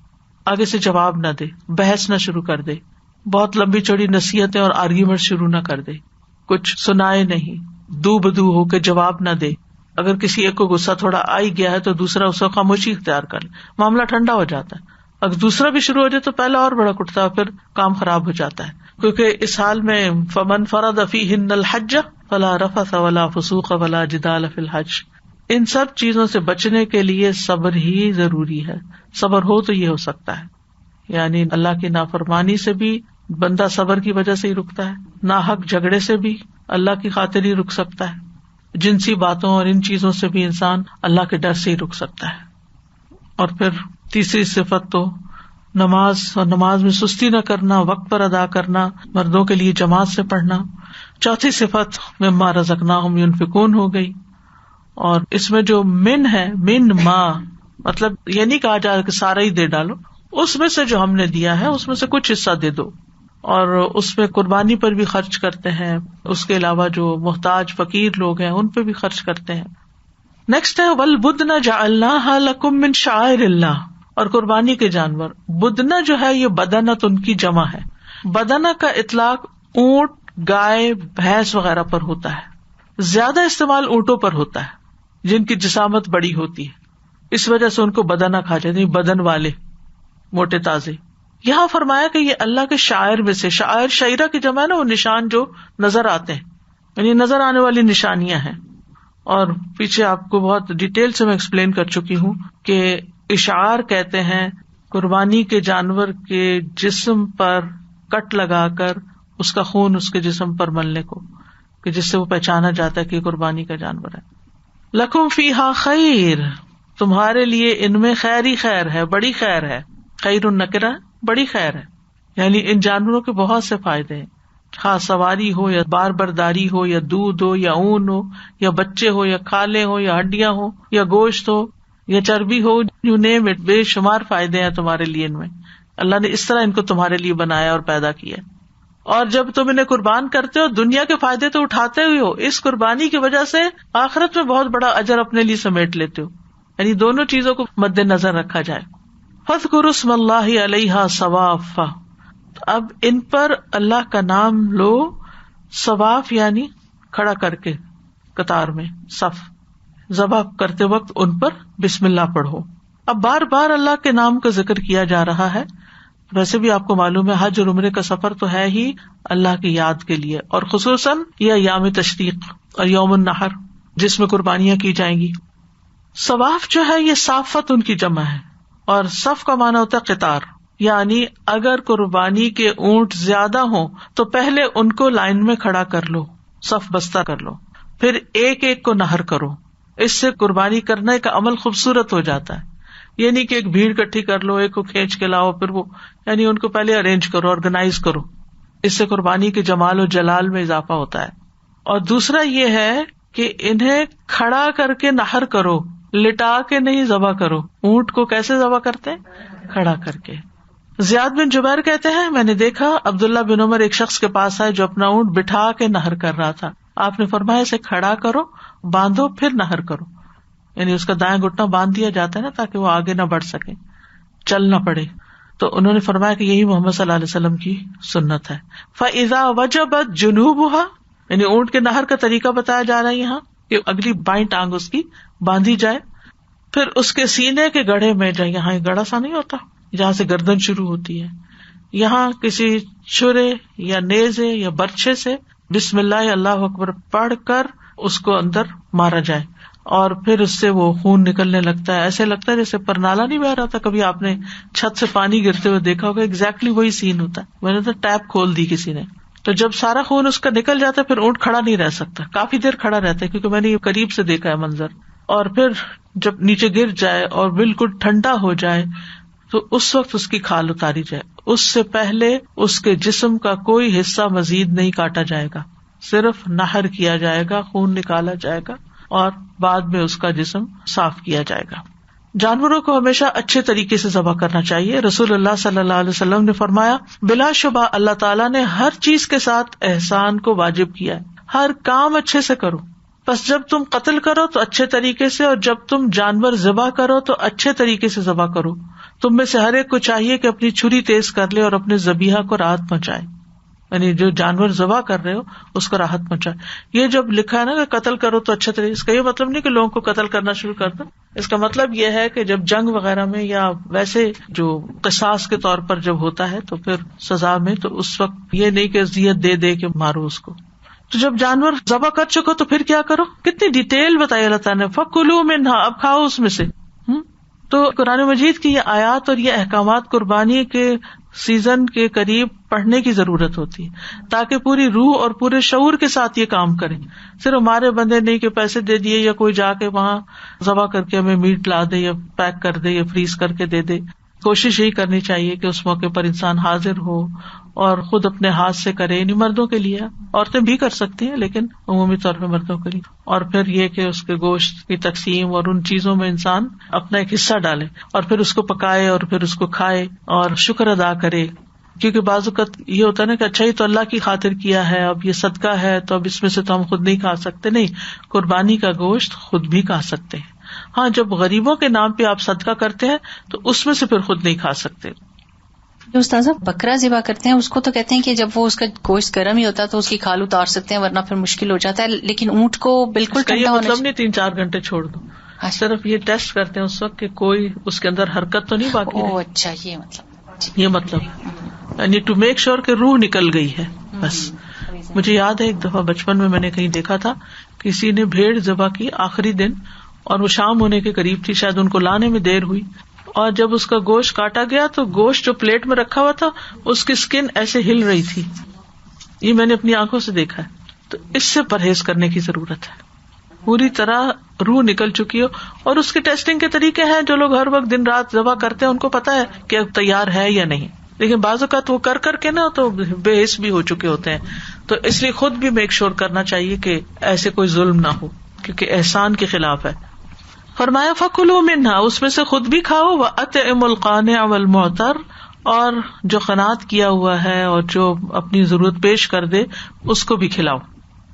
آگے سے جواب نہ دے، بحث نہ شروع کر دے، بہت لمبی چوڑی نصیحتیں اور آرگیومنٹ شروع نہ کر دے، کچھ سنائے نہیں، دو بدو ہو کے جواب نہ دے. اگر کسی ایک کو غصہ تھوڑا آ ہی گیا ہے تو دوسرا اس کو خاموشی اختیار کر لے، معاملہ ٹھنڈا ہو جاتا ہے. اگر دوسرا بھی شروع ہو جائے تو پہلا اور بڑا کٹتا ہے، پھر کام خراب ہو جاتا ہے. کیونکہ اس حال میں فمن فرض فیہن الحج فلا رفث ولا فسوق ولا جدال فی الحج، ان سب چیزوں سے بچنے کے لیے صبر ہی ضروری ہے. صبر ہو تو یہ ہو سکتا ہے، یعنی اللہ کی نافرمانی سے بھی بندہ صبر کی وجہ سے ہی رکتا ہے، ناحق جھگڑے سے بھی اللہ کی خاطر ہی رک سکتا ہے، جنسی باتوں اور ان چیزوں سے بھی انسان اللہ کے ڈر سے ہی رک سکتا ہے. اور پھر تیسری صفت تو نماز، اور نماز میں سستی نہ کرنا، وقت پر ادا کرنا، مردوں کے لیے جماعت سے پڑھنا. چوتھی صفت مما رزقناہم ينفقون ہو گئی. اور اس میں جو من ہے، من ما مطلب یہ نہیں کہا جائے کہ سارا ہی دے ڈالو، اس میں سے جو ہم نے دیا ہے اس میں سے کچھ حصہ دے دو. اور اس میں قربانی پر بھی خرچ کرتے ہیں، اس کے علاوہ جو محتاج فقیر لوگ ہیں ان پہ بھی خرچ کرتے ہیں. نیکسٹ ہے وَالْبُدْنَ جَعَلْنَاهَا لَكُم مِّن شَعَائِرِ اللَّهِ، اور قربانی کے جانور. بدنہ جو ہے یہ بدنت ان کی جمع ہے. بدنہ کا اطلاق اونٹ, گائے, بھینس وغیرہ پر ہوتا ہے. زیادہ استعمال اونٹوں پر ہوتا ہے جن کی جسامت بڑی ہوتی ہے, اس وجہ سے ان کو بدنہ کہا جاتا ہے, بدن والے, موٹے تازے. یہاں فرمایا کہ یہ اللہ کے شاعر میں سے, شاعر شاعرہ کی جمع ہے نا, وہ نشان جو نظر آتے ہیں, یعنی نظر آنے والی نشانیاں ہیں. اور پیچھے آپ کو بہت ڈیٹیل سے میں ایکسپلین کر چکی ہوں کہ اشعار کہتے ہیں قربانی کے جانور کے جسم پر کٹ لگا کر اس کا خون اس کے جسم پر ملنے کو, کہ جس سے وہ پہچانا جاتا ہے کہ قربانی کا جانور ہے. لکم فیہا خیر, تمہارے لیے ان میں خیر ہی خیر ہے, بڑی خیر ہے. خیر النکرہ, بڑی خیر ہے, یعنی ان جانوروں کے بہت سے فائدے ہیں. ہاں سواری ہو یا بار برداری ہو یا دودھ ہو یا اون ہو یا بچے ہو یا کھالیں ہو یا ہڈیاں ہو یا گوشت ہو یا چربی ہو, یو نیم اٹ, بے شمار فائدے ہیں تمہارے لیے ان میں. اللہ نے اس طرح ان کو تمہارے لیے بنایا اور پیدا کیا. اور جب تم انہیں قربان کرتے ہو دنیا کے فائدے تو اٹھاتے ہوئے ہو, اس قربانی کی وجہ سے آخرت میں بہت بڑا اجر اپنے لیے سمیٹ لیتے ہو. یعنی دونوں چیزوں کو مد نظر رکھا جائے. فاذکروا اسم اللہ علیہا صوافا, اب ان پر اللہ کا نام لو. صواف یعنی کھڑا کر کے قطار میں صف, ذبح کرتے وقت ان پر بسم اللہ پڑھو. اب بار بار اللہ کے نام کا ذکر کیا جا رہا ہے. ویسے بھی آپ کو معلوم ہے حج اور عمرے کا سفر تو ہے ہی اللہ کی یاد کے لیے, اور خصوصاً یہ ایام تشریق اور یوم النحر جس میں قربانیاں کی جائیں گی. صواف جو ہے یہ صافت ان کی جمع ہے, اور صف کا معنی ہوتا ہے قطار, یعنی اگر قربانی کے اونٹ زیادہ ہوں تو پہلے ان کو لائن میں کھڑا کر لو, صف بستہ کر لو, پھر ایک ایک کو نہر کرو. اس سے قربانی کرنے کا عمل خوبصورت ہو جاتا ہے. یہ نہیں کہ ایک بھیڑ اکٹھی کر لو, ایک کو کھینچ کے لاؤ, پھر وہ یعنی ان کو پہلے ارینج کرو, آرگنائز کرو. اس سے قربانی کے جمال و جلال میں اضافہ ہوتا ہے. اور دوسرا یہ ہے کہ انہیں کھڑا کر کے نہر کرو, لٹا کے نہیں ذبح کرو. اونٹ کو کیسے ذبح کرتے ہیں؟ کھڑا کر کے. زیاد بن جبیر کہتے ہیں میں نے دیکھا عبداللہ بن عمر ایک شخص کے پاس آئے جو اپنا اونٹ بٹھا کے نہر کر رہا تھا. آپ نے فرمایا اسے کھڑا کرو, باندھو, پھر نہر کرو. یعنی اس کا دائیں گھٹنا باندھ دیا جاتا ہے نا تاکہ وہ آگے نہ بڑھ سکے, چل نہ پڑے. تو انہوں نے فرمایا کہ یہی محمد صلی اللہ علیہ وسلم کی سنت ہے. فَإِذَا وَجَبَتْ جُنُوبُهَا, یعنی اونٹ کے نہر کا طریقہ بتایا جا رہا ہے یہاں کہ اگلی بائیں ٹانگ اس کی باندھی جائے, پھر اس کے سینے کے گڑھے میں جائے, یہاں ایک گڑھا سا نہیں ہوتا جہاں سے گردن شروع ہوتی ہے, یہاں کسی چھرے یا نیزے یا برچھے سے بسم اللہ اللہ اکبر پڑھ کر اس کو اندر مارا جائے, اور پھر اس سے وہ خون نکلنے لگتا ہے. ایسے لگتا ہے جیسے پرنالا نہیں بہ رہا تھا, کبھی آپ نے چھت سے پانی گرتے ہوئے دیکھا ہوگا, ایگزیکٹلی وہی سین ہوتا ہے. میں نے تو ٹیپ کھول دی کسی نے, تو جب سارا خون اس کا نکل جاتا ہے پھر اونٹ کھڑا نہیں رہ سکتا, کافی دیر کھڑا رہتا ہے, کیونکہ میں نے یہ قریب سے دیکھا ہے منظر. اور پھر جب نیچے گر جائے اور بالکل ٹھنڈا ہو جائے تو اس وقت اس کی کھال اتاری جائے. اس سے پہلے اس کے جسم کا کوئی حصہ مزید نہیں کاٹا جائے گا, صرف نہر کیا جائے گا, خون نکالا جائے گا, اور بعد میں اس کا جسم صاف کیا جائے گا. جانوروں کو ہمیشہ اچھے طریقے سے ذبح کرنا چاہیے. رسول اللہ صلی اللہ علیہ وسلم نے فرمایا بلا شبہ اللہ تعالیٰ نے ہر چیز کے ساتھ احسان کو واجب کیا ہے, ہر کام اچھے سے کرو. بس جب تم قتل کرو تو اچھے طریقے سے, اور جب تم جانور ذبح کرو تو اچھے طریقے سے ذبح کرو. تم میں سے ہر ایک کو چاہیے کہ اپنی چھری تیز کر لے اور اپنے ذبیحہ کو راحت پہنچائے, یعنی جو جانور ذبح کر رہے ہو اس کو راحت پہنچائے. یہ جب لکھا ہے نا کہ قتل کرو تو اچھا طریقے, اس کا یہ مطلب نہیں کہ لوگوں کو قتل کرنا شروع کر دو. اس کا مطلب یہ ہے کہ جب جنگ وغیرہ میں یا ویسے جو قصاص کے طور پر جب ہوتا ہے تو پھر سزا میں, تو اس وقت یہ نہیں کہ اذیت دے دے کے مارو اس کو. تو جب جانور ذبح کر چکو تو پھر کیا کرو, کتنی ڈیٹیل بتائی اللہ تعالیٰ نے. فَكُلُوا مِنْهَا, اب کھاؤ اس میں سے. تو قرآن مجید کی یہ آیات اور یہ احکامات قربانی کے سیزن کے قریب پڑھنے کی ضرورت ہوتی ہے تاکہ پوری روح اور پورے شعور کے ساتھ یہ کام کریں. صرف ہمارے بندے نہیں کہ پیسے دے دیے یا کوئی جا کے وہاں ذبح کر کے ہمیں میٹ لا دے یا پیک کر دے یا فریز کر کے دے دے. کوشش یہی کرنی چاہیے کہ اس موقع پر انسان حاضر ہو اور خود اپنے ہاتھ سے کرے. یعنی مردوں کے لیے, عورتیں بھی کر سکتی ہیں لیکن عمومی طور پہ مردوں کے لیے. اور پھر یہ کہ اس کے گوشت کی تقسیم اور ان چیزوں میں انسان اپنا ایک حصہ ڈالے اور پھر اس کو پکائے اور پھر اس کو کھائے اور شکر ادا کرے. کیونکہ بعض اوقات یہ ہوتا ہے نا کہ اچھا ہی تو اللہ کی خاطر کیا ہے, اب یہ صدقہ ہے تو اب اس میں سے تو ہم خود نہیں کھا سکتے. نہیں, قربانی کا گوشت خود بھی کھا سکتے ہیں, ہاں جب غریبوں کے نام پہ آپ صدقہ کرتے ہیں تو اس میں سے پھر خود نہیں کھا سکتے. جو استاذہ بکرا ذبح کرتے ہیں اس کو تو کہتے ہیں کہ جب وہ اس کا گوشت گرم ہی ہوتا ہے تو اس کی کھال اتار سکتے ہیں ورنہ پھر مشکل ہو جاتا ہے, لیکن اونٹ کو بالکل ٹھنڈا ہونا مطلب نہیں 3-4 گھنٹے چھوڑ دو, صرف یہ ٹیسٹ کرتے ہیں اس وقت کہ کوئی اس کے اندر حرکت تو نہیں باقی. اچھا یہ مطلب یعنی ٹو میک شیور کہ روح نکل گئی ہے بس. مجھے یاد ہے ایک دفعہ بچپن میں نے کہیں دیکھا تھا, کسی نے بھیڑ ذبح کی آخری دن اور وہ شام ہونے کے قریب تھی, شاید ان کو لانے میں دیر ہوئی, اور جب اس کا گوشت کاٹا گیا تو گوشت جو پلیٹ میں رکھا ہوا تھا اس کی اسکن ایسے ہل رہی تھی. یہ میں نے اپنی آنکھوں سے دیکھا ہے. تو اس سے پرہیز کرنے کی ضرورت ہے, پوری طرح روح نکل چکی ہو. اور اس کی ٹیسٹنگ کے طریقے ہیں, جو لوگ ہر وقت دن رات ذبح کرتے ہیں ان کو پتا ہے کہ اب تیار ہے یا نہیں, لیکن بعض اوقات وہ کر کے نا تو بے حس بھی ہو چکے ہوتے ہیں. تو اس لیے خود بھی میک شور کرنا چاہیے کہ ایسے کوئی ظلم نہ ہو, کیونکہ احسان کے خلاف ہے. فرمایا فَكُلُوا مِنْهَا, اس میں سے خود بھی کھاؤ, وَأَطْعِمُوا الْقَانِعَ وَالْمُعْتَرَ, اور جو قناعت کیا ہوا ہے اور جو اپنی ضرورت پیش کر دے اس کو بھی کھلاؤ.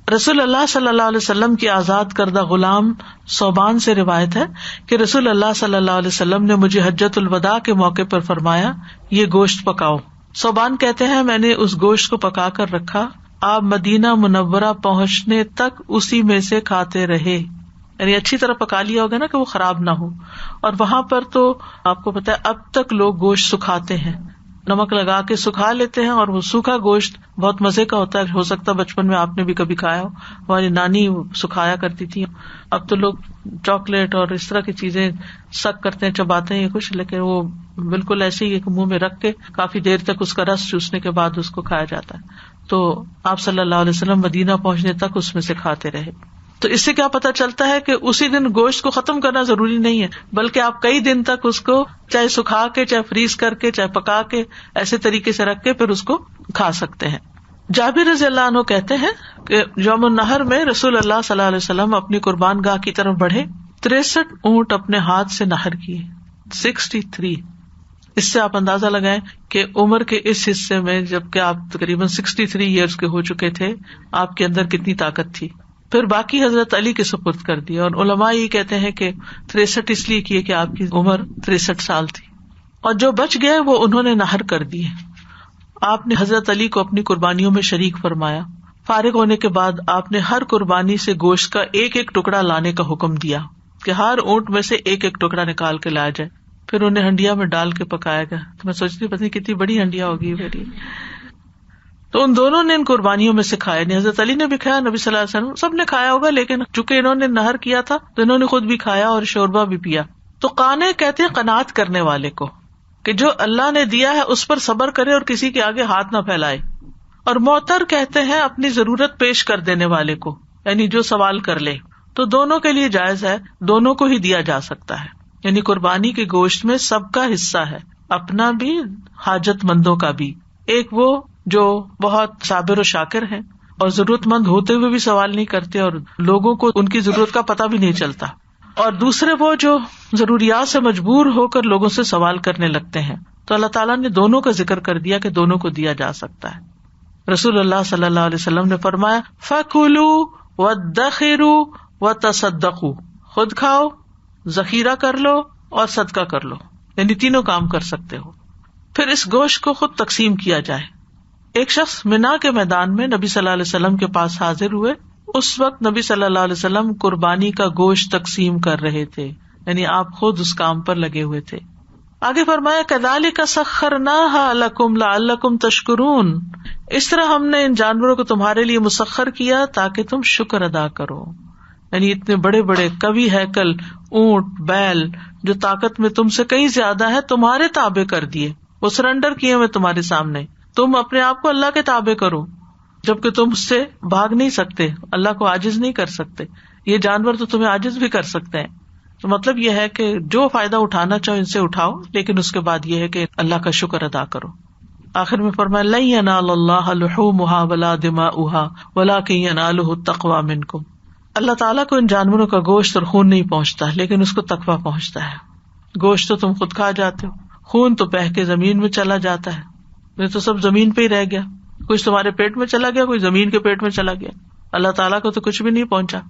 رسول اللہ صلی اللہ علیہ وسلم کی آزاد کردہ غلام صوبان سے روایت ہے کہ رسول اللہ صلی اللہ علیہ وسلم نے مجھے حجۃ الوداع کے موقع پر فرمایا, یہ گوشت پکاؤ. صوبان کہتے ہیں میں نے اس گوشت کو پکا کر رکھا, آپ مدینہ منورہ پہنچنے تک اسی میں سے کھاتے رہے. یعنی اچھی طرح پکا لیا ہوگا نا کہ وہ خراب نہ ہو. اور وہاں پر تو آپ کو پتا ہے اب تک لوگ گوشت سکھاتے ہیں, نمک لگا کے سکھا لیتے ہیں, اور وہ سوکھا گوشت بہت مزے کا ہوتا ہے. ہو سکتا ہے بچپن میں آپ نے بھی کبھی کھایا ہو, ہماری نانی سکھایا کرتی تھی. اب تو لوگ چاکلیٹ اور اس طرح کی چیزیں سک کرتے ہیں, چباتے ہیں کچھ, لیکن وہ بالکل ایسے ہی ایک منہ میں رکھ کے کافی دیر تک اس کا رس چوسنے کے بعد اس کو کھایا جاتا ہے. تو آپ صلی اللہ علیہ وسلم مدینہ پہنچنے تک اس میں سے کھاتے رہے. تو اس سے کیا پتا چلتا ہے کہ اسی دن گوشت کو ختم کرنا ضروری نہیں ہے, بلکہ آپ کئی دن تک اس کو چاہے سکھا کے, چاہے فریز کر کے, چاہے پکا کے, ایسے طریقے سے رکھ کے پھر اس کو کھا سکتے ہیں. جابر رضی اللہ عنہ کہتے ہیں کہ یوم النحر میں رسول اللہ صلی اللہ علیہ وسلم اپنی قربان گاہ کی طرف بڑھے, 63 اونٹ اپنے ہاتھ سے نحر کیے. 63. اس سے آپ اندازہ لگائیں کہ عمر کے اس حصے میں جبکہ آپ تقریباً 63 ایئرس کے ہو چکے تھے, آپ کے اندر کتنی طاقت تھی. پھر باقی حضرت علی کے سپرد کر دیا, اور علماء یہ کہتے ہیں کہ 63 اس لیے کیے کہ آپ کی عمر 63 سال تھی, اور جو بچ گئے وہ انہوں نے نہر کر دیے. آپ نے حضرت علی کو اپنی قربانیوں میں شریک فرمایا. فارغ ہونے کے بعد آپ نے ہر قربانی سے گوشت کا ایک ایک ٹکڑا لانے کا حکم دیا کہ ہر اونٹ میں سے ایک ایک ٹکڑا نکال کے لایا جائے. پھر انہیں ہنڈیا میں ڈال کے پکایا گیا. تو میں سوچتی پتہ نہیں کتنی بڑی ہنڈیا ہوگی میری. تو ان دونوں نے ان قربانیوں میں سے کھایا, حضرت علی نے بھی کھایا, نبی صلی اللہ علیہ وسلم سب نے کھایا ہوگا, لیکن چونکہ انہوں نے نہر کیا تھا تو انہوں نے خود بھی کھایا اور شوربہ بھی پیا. تو قانع کہتے ہیں قناعت کرنے والے کو, کہ جو اللہ نے دیا ہے اس پر صبر کرے اور کسی کے آگے ہاتھ نہ پھیلائے. اور معتر کہتے ہیں اپنی ضرورت پیش کر دینے والے کو, یعنی جو سوال کر لے. تو دونوں کے لیے جائز ہے, دونوں کو ہی دیا جا سکتا ہے. یعنی قربانی کے گوشت میں سب کا حصہ ہے, اپنا بھی حاجت مندوں کا بھی. ایک وہ جو بہت صابر و شاکر ہیں اور ضرورت مند ہوتے ہوئے بھی سوال نہیں کرتے اور لوگوں کو ان کی ضرورت کا پتہ بھی نہیں چلتا, اور دوسرے وہ جو ضروریات سے مجبور ہو کر لوگوں سے سوال کرنے لگتے ہیں. تو اللہ تعالیٰ نے دونوں کا ذکر کر دیا کہ دونوں کو دیا جا سکتا ہے. رسول اللہ صلی اللہ علیہ وسلم نے فرمایا فَكُلُوا وَادَّخِرُوا وَتَصَدَّقُوا, خود کھاؤ, ذخیرہ کر لو اور صدقہ کر لو, یعنی تینوں کام کر سکتے ہو. پھر اس گوشت کو خود تقسیم کیا جائے. ایک شخص منا کے میدان میں نبی صلی اللہ علیہ وسلم کے پاس حاضر ہوئے. اس وقت نبی صلی اللہ علیہ وسلم قربانی کا گوشت تقسیم کر رہے تھے, یعنی آپ خود اس کام پر لگے ہوئے تھے. آگے فرمایا کذالک سخرناھا لکم لعلکم تشکرون, اس طرح ہم نے ان جانوروں کو تمہارے لیے مسخر کیا تاکہ تم شکر ادا کرو. یعنی اتنے بڑے بڑے کبھی ہیکل, اونٹ, بیل جو طاقت میں تم سے کئی زیادہ ہے تمہارے تابع کر دیے, وہ سرنڈر کیے ہوئے تمہارے سامنے. تم اپنے آپ کو اللہ کے تابع کرو, جبکہ تم اس سے بھاگ نہیں سکتے, اللہ کو عاجز نہیں کر سکتے. یہ جانور تو تمہیں عاجز بھی کر سکتے ہیں. تو مطلب یہ ہے کہ جو فائدہ اٹھانا چاہو ان سے اٹھاؤ, لیکن اس کے بعد یہ ہے کہ اللہ کا شکر ادا کرو. آخر میں فرمایا لن ینال اللہ لحومها ولا دماؤها ولکن ینالہ التقوی منکم. اللہ تعالیٰ کو ان جانوروں کا گوشت اور خون نہیں پہنچتا, لیکن اس کو تقویٰ پہنچتا ہے. گوشت تو تم خود کھا جاتے ہو, خون تو بہہ کے زمین میں چلا جاتا ہے, یہ تو سب زمین پہ ہی رہ گیا. کچھ تمہارے پیٹ میں چلا گیا, کوئی زمین کے پیٹ میں چلا گیا. اللہ تعالیٰ کو تو کچھ بھی نہیں پہنچا.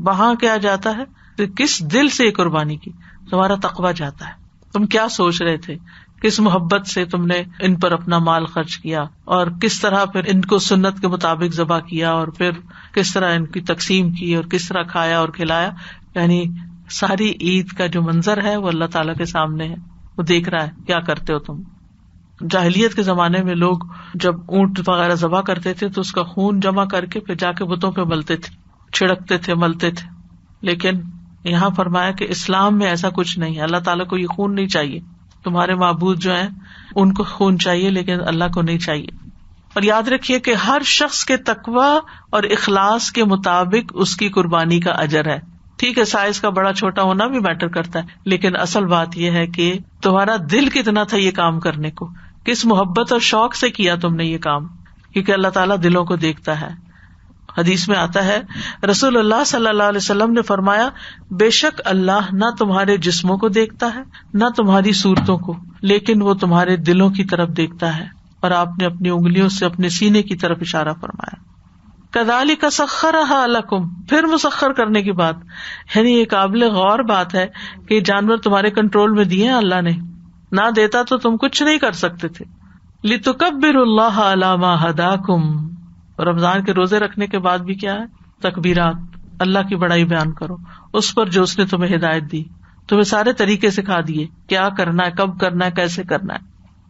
وہاں کیا جاتا ہے, تو کس دل سے یہ قربانی کی؟ تمہارا تقویٰ جاتا ہے. تم کیا سوچ رہے تھے، کس محبت سے تم نے ان پر اپنا مال خرچ کیا، اور کس طرح پھر ان کو سنت کے مطابق ذبح کیا، اور پھر کس طرح ان کی تقسیم کی، اور کس طرح کھایا اور کھلایا. یعنی ساری عید کا جو منظر ہے وہ اللہ تعالیٰ کے سامنے ہے، وہ دیکھ رہا ہے کیا کرتے ہو تم. جاہلیت کے زمانے میں لوگ جب اونٹ وغیرہ ذبح کرتے تھے تو اس کا خون جمع کر کے پھر جا کے بتوں پہ ملتے تھے، چھڑکتے تھے، ملتے تھے. لیکن یہاں فرمایا کہ اسلام میں ایسا کچھ نہیں ہے. اللہ تعالیٰ کو یہ خون نہیں چاہیے. تمہارے معبود جو ہیں ان کو خون چاہیے لیکن اللہ کو نہیں چاہیے. اور یاد رکھیے کہ ہر شخص کے تقویٰ اور اخلاص کے مطابق اس کی قربانی کا اجر ہے. ٹھیک ہے، سائز کا بڑا چھوٹا ہونا بھی میٹر کرتا ہے، لیکن اصل بات یہ ہے کہ تمہارا دل کتنا تھا یہ کام کرنے کو، کس محبت اور شوق سے کیا تم نے یہ کام، کیونکہ اللہ تعالیٰ دلوں کو دیکھتا ہے. حدیث میں آتا ہے رسول اللہ صلی اللہ علیہ وسلم نے فرمایا، بے شک اللہ نہ تمہارے جسموں کو دیکھتا ہے نہ تمہاری صورتوں کو، لیکن وہ تمہارے دلوں کی طرف دیکھتا ہے. اور آپ نے اپنی انگلیوں سے اپنے سینے کی طرف اشارہ فرمایا. کذالک سخرھا لکم، پھر مسخر کرنے کی بات، یعنی یہ قابل غور بات ہے کہ جانور تمہارے کنٹرول میں دیے ہیں اللہ نے، نہ دیتا تو تم کچھ نہیں کر سکتے تھے. لتکبروا اللہ علی ما ھداکم، رمضان کے روزے رکھنے کے بعد بھی کیا ہے؟ تکبیرات، اللہ کی بڑائی بیان کرو اس پر جو اس نے تمہیں ہدایت دی، تمہیں سارے طریقے سکھا دیے کیا کرنا ہے، کب کرنا ہے، کیسے کرنا ہے.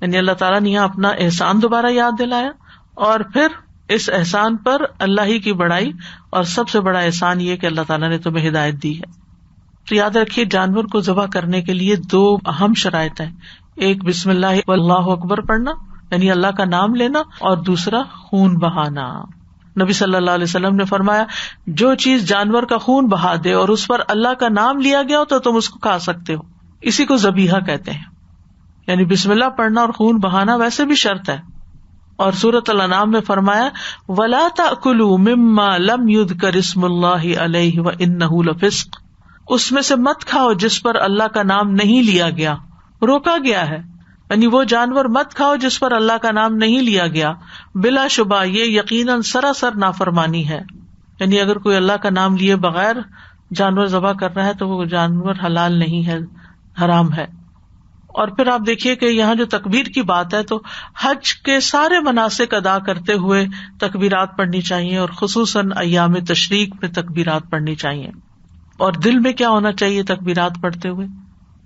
یعنی اللہ تعالیٰ نے یہاں اپنا احسان دوبارہ یاد دلایا، اور پھر اس احسان پر اللہ ہی کی بڑائی، اور سب سے بڑا احسان یہ کہ اللہ تعالیٰ نے تمہیں ہدایت دی ہے. تو یاد رکھیے جانور کو ذبح کرنے کے لیے 2 اہم شرائط ہیں، ایک بسم اللہ واللہ اکبر پڑھنا یعنی اللہ کا نام لینا، اور دوسرا خون بہانا. نبی صلی اللہ علیہ وسلم نے فرمایا جو چیز جانور کا خون بہا دے اور اس پر اللہ کا نام لیا گیا ہو تو تم اس کو کھا سکتے ہو، اسی کو ذبیحہ کہتے ہیں. یعنی بسم اللہ پڑھنا اور خون بہانا ویسے بھی شرط ہے. اور سورۃ الانعام میں فرمایا وَلَا تَأْكُلُوا مِمَّا لَمْ يُذْكَرِ اسْمُ اللَّهِ عَلَيْهِ وَإِنَّهُ لَفِسْقٌ، اس میں سے مت کھاؤ جس پر اللہ کا نام نہیں لیا گیا، روکا گیا ہے. یعنی وہ جانور مت کھاؤ جس پر اللہ کا نام نہیں لیا گیا، بلا شبہ یہ یقیناً سراسر نافرمانی ہے. یعنی اگر کوئی اللہ کا نام لیے بغیر جانور ذبح کر رہا ہے تو وہ جانور حلال نہیں ہے، حرام ہے. اور پھر آپ دیکھیے کہ یہاں جو تکبیر کی بات ہے تو حج کے سارے مناسک ادا کرتے ہوئے تکبیرات پڑھنی چاہیے، اور خصوصاً ایام تشریق میں تکبیرات پڑھنی چاہیے. اور دل میں کیا ہونا چاہیے تکبیرات پڑھتے ہوئے؟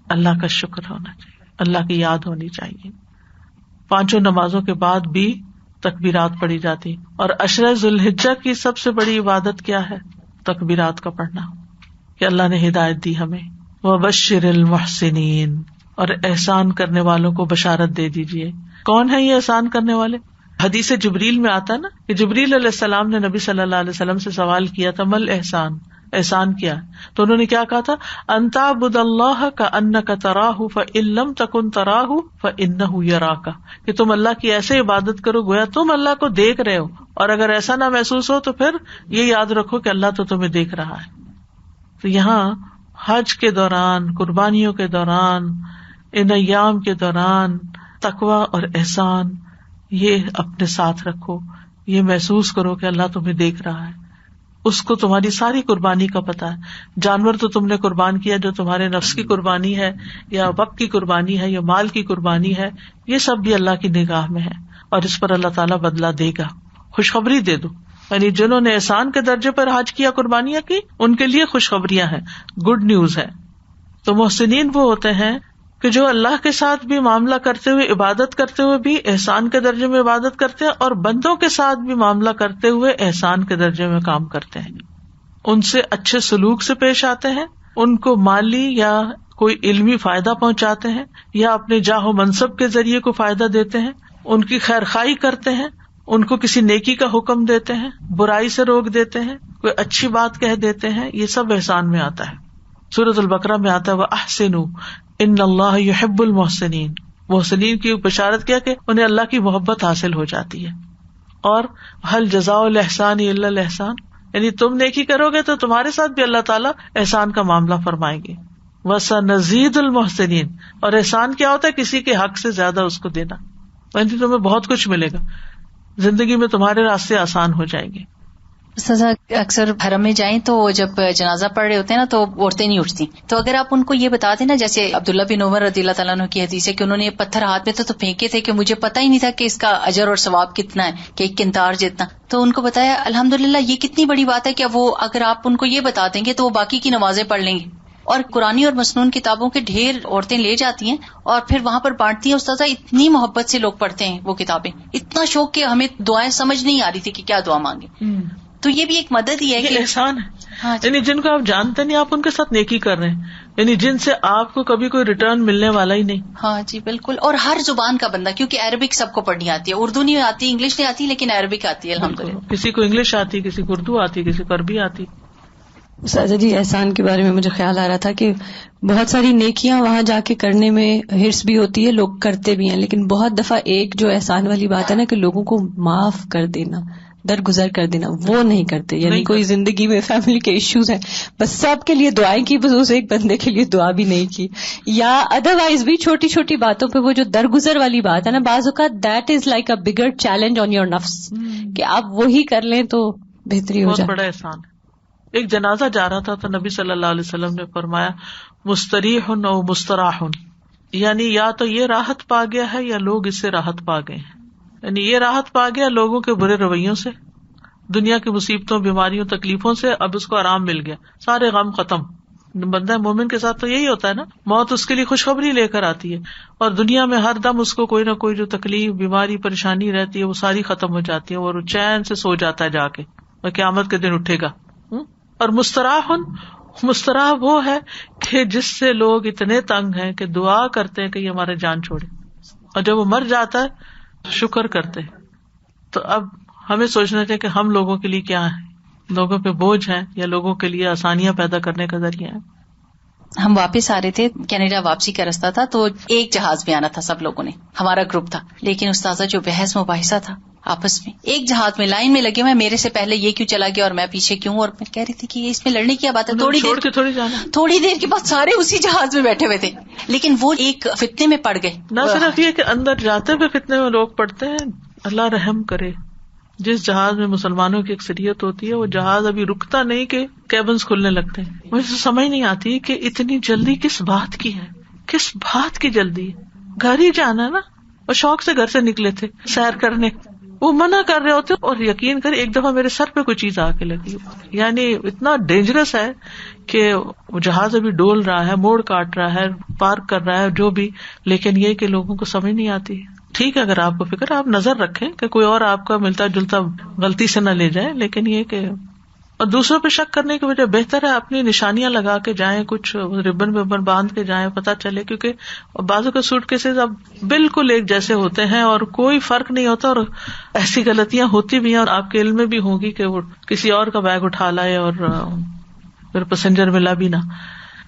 اللہ کا شکر ہونا چاہیے، اللہ کی یاد ہونی چاہیے. 5 نمازوں کے بعد بھی تکبیرات پڑھی جاتی. اور عشرہ ذوالحجہ کی سب سے بڑی عبادت کیا ہے؟ تکبیرات کا پڑھنا، کہ اللہ نے ہدایت دی ہمیں. وبشر المحسنین، اور احسان کرنے والوں کو بشارت دے دیجیے. کون ہے یہ احسان کرنے والے؟ حدیث جبریل میں آتا ہے نا کہ جبریل علیہ السلام نے نبی صلی اللہ علیہ وسلم سے سوال کیا تھا مل احسان، احسان کیا؟ تو انہوں نے کیا کہا تھا؟ ان تعبد اللہ کأنک تراہ فإن لم تکن تراہ فإنہ یراک، کہ تم اللہ کی ایسے عبادت کرو گویا تم اللہ کو دیکھ رہے ہو، اور اگر ایسا نہ محسوس ہو تو پھر یہ یاد رکھو کہ اللہ تو تمہیں دیکھ رہا ہے. تو یہاں حج کے دوران، قربانیوں کے دوران، ان ایام کے دوران تقوی اور احسان یہ اپنے ساتھ رکھو، یہ محسوس کرو کہ اللہ تمہیں دیکھ رہا ہے، اس کو تمہاری ساری قربانی کا پتہ ہے. جانور تو تم نے قربان کیا جو تمہارے نفس کی قربانی ہے یا وقت کی قربانی ہے یا مال کی قربانی ہے، یہ سب بھی اللہ کی نگاہ میں ہے، اور اس پر اللہ تعالیٰ بدلہ دے گا. خوشخبری دے دو، یعنی جنہوں نے احسان کے درجے پر حج کیا، قربانیاں کی، ان کے لیے خوشخبریاں ہیں، گڈ نیوز ہے. تو محسنین وہ ہوتے ہیں کہ جو اللہ کے ساتھ بھی معاملہ کرتے ہوئے، عبادت کرتے ہوئے بھی احسان کے درجے میں عبادت کرتے ہیں، اور بندوں کے ساتھ بھی معاملہ کرتے ہوئے احسان کے درجے میں کام کرتے ہیں. ان سے اچھے سلوک سے پیش آتے ہیں، ان کو مالی یا کوئی علمی فائدہ پہنچاتے ہیں، یا اپنے جاہ و منصب کے ذریعے کو فائدہ دیتے ہیں، ان کی خیر خواہی کرتے ہیں، ان کو کسی نیکی کا حکم دیتے ہیں، برائی سے روک دیتے ہیں، کوئی اچھی بات کہہ دیتے ہیں. یہ سب احسان میں آتا ہے. سورۃ البقرہ میں آتا ہے وَأَحْسِنُوا ان اللہ یحب المحسنین، محسنین کی بشارت کیا کہ انہیں اللہ کی محبت حاصل ہو جاتی ہے. اور هل جزاء الاحسان الا الاحسان، یعنی تم نیکی کرو گے تو تمہارے ساتھ بھی اللہ تعالیٰ احسان کا معاملہ فرمائیں گے. وسنزید المحسنین، اور احسان کیا ہوتا ہے؟ کسی کے حق سے زیادہ اس کو دینا، یعنی تمہیں بہت کچھ ملے گا، زندگی میں تمہارے راستے آسان ہو جائیں گے. سزا اکثر حرم میں جائیں تو جب جنازہ پڑھ رہے ہوتے ہیں نا تو عورتیں نہیں اٹھتی، تو اگر آپ ان کو یہ بتا دیں نا، جیسے عبداللہ بن عمر رضی اللہ تعالیٰ عنہ کی حدیث ہے کہ انہوں نے پتھر ہاتھ میں تو پھینکے تھے کہ مجھے پتہ ہی نہیں تھا کہ اس کا اجر اور ثواب کتنا ہے، کہ ایک قنطار جتنا، تو ان کو بتایا الحمدللہ یہ کتنی بڑی بات ہے کہ وہ اگر آپ ان کو یہ بتا دیں گے تو وہ باقی کی نمازیں پڑھ لیں گے. اور قرآنی اور مسنون کتابوں کے ڈھیر عورتیں لے جاتی ہیں اور پھر وہاں پر بانٹتی ہیں. استاذہ اتنی محبت سے لوگ پڑھتے ہیں وہ کتابیں، اتنا شوق کہ ہمیں دعائیں سمجھ نہیں آ رہی تھی کہ کیا دعا مانگے. تو یہ بھی ایک مدد ہی ہے کہ احسان ہے. ہاں یعنی جن کو آپ جانتے نہیں آپ ان کے ساتھ نیکی کر رہے ہیں، یعنی جن سے آپ کو کبھی کوئی ریٹرن ملنے والا ہی نہیں. ہاں جی بالکل. اور ہر زبان کا بندہ، کیونکہ عربک سب کو پڑھنی آتی ہے، اردو نہیں آتی، انگلش نہیں آتی، لیکن عربک آتی ہے الحمدللہ. کسی کو انگلش آتی، کسی کو اردو آتی، کسی کو عربی آتی. سازا جی احسان کے بارے میں مجھے خیال آ رہا تھا کہ بہت ساری نیکیاں وہاں جا کے کرنے میں ہرس بھی ہوتی ہے، لوگ کرتے بھی ہیں، لیکن بہت دفعہ ایک جو احسان والی بات ہے نا کہ لوگوں کو معاف کر دینا، درگزر کر دینا، وہ نہیں کرتے. یعنی کوئی زندگی میں فیملی کے ایشوز ہیں، بس سب کے لیے دعائیں کی، بس اس ایک بندے کے لیے دعا بھی نہیں کی. یا ادروائز بھی چھوٹی چھوٹی باتوں پہ وہ جو درگزر والی بات ہے نا، بعض اوقات that is like a bigger challenge on your نفس، کہ آپ وہی کر لیں تو بہتری ہو جائے. بہت بڑا احسان ہے. ایک جنازہ جا رہا تھا تو نبی صلی اللہ علیہ وسلم نے فرمایا مستریح او مستراح، یعنی یا تو یہ راحت پا گیا ہے یا لوگ اس سے راحت پا گئے ہیں. یعنی یہ راحت پا گیا لوگوں کے برے رویوں سے، دنیا کی مصیبتوں، بیماریوں، تکلیفوں سے، اب اس کو آرام مل گیا، سارے غم ختم. بندہ مومن کے ساتھ تو یہی ہوتا ہے نا، موت اس کے لیے خوشخبری لے کر آتی ہے، اور دنیا میں ہر دم اس کو کوئی نہ کوئی جو تکلیف، بیماری، پریشانی رہتی ہے وہ ساری ختم ہو جاتی ہے اور وہ چین سے سو جاتا ہے جا کے، اور قیامت کے دن اٹھے گا. اور مستراح وہ ہے کہ جس سے لوگ اتنے تنگ ہیں کہ دعا کرتے ہیں کہ یہ ہمارے جان چھوڑے، اور جب وہ مر جاتا ہے شکر کرتے. تو اب ہمیں سوچنا چاہیے کہ ہم لوگوں کے لیے کیا ہے، لوگوں پہ بوجھ ہیں یا لوگوں کے لیے آسانیاں پیدا کرنے کا ذریعہ ہے. ہم واپس آ رہے تھے، کینیڈا واپسی کا رستہ تھا، تو ایک جہاز میں آنا تھا سب لوگوں نے، ہمارا گروپ تھا، لیکن استاذہ جو بحث مباحثہ تھا آپس میں، ایک جہاز میں لائن میں لگے ہوئے، میرے سے پہلے یہ کیوں چلا گیا اور میں پیچھے کیوں، اور میں کہہ رہی تھی کہ یہ اس میں لڑنے کی بات ہے، تھوڑی دیر کے بعد سارے اسی جہاز میں بیٹھے ہوئے تھے، لیکن وہ ایک فتنے میں پڑ گئے. نہ صرف یہ کہ اندر جاتے ہوئے فتنے میں لوگ پڑتے ہیں، اللہ رحم کرے. جس جہاز میں مسلمانوں کی اکثریت ہوتی ہے وہ جہاز ابھی رکتا نہیں کہ کیبنز کھلنے لگتے ہیں. مجھے سمجھ نہیں آتی کہ اتنی جلدی کس بات کی ہے، کس بات کی جلدی ہے. گھر ہی جانا نا، اور شوق سے گھر سے نکلے تھے سیر کرنے، وہ منع کر رہے ہوتے، اور یقین کر ایک دفعہ میرے سر پہ کوئی چیز آ کے لگی. یعنی اتنا ڈینجرس ہے کہ وہ جہاز ابھی ڈول رہا ہے، موڑ کاٹ رہا ہے، پارک کر رہا ہے، جو بھی، لیکن یہ کہ لوگوں کو سمجھ نہیں آتی. ٹھیک ہے اگر آپ کو فکر، آپ نظر رکھیں کہ کوئی اور آپ کا ملتا جلتا غلطی سے نہ لے جائے، لیکن یہ کہ اور دوسروں پہ شک کرنے کی وجہ بہتر ہے اپنی نشانیاں لگا کے جائیں، کچھ ربن وبن باندھ کے جائیں، پتہ چلے. کیونکہ بازو کے سوٹ کیسز اب بالکل ایک جیسے ہوتے ہیں اور کوئی فرق نہیں ہوتا، اور ایسی غلطیاں ہوتی بھی ہیں اور آپ کے علم میں بھی ہوگی کہ وہ کسی اور کا بیگ اٹھا لائے اور پھر پیسنجر ملا بھی نہ.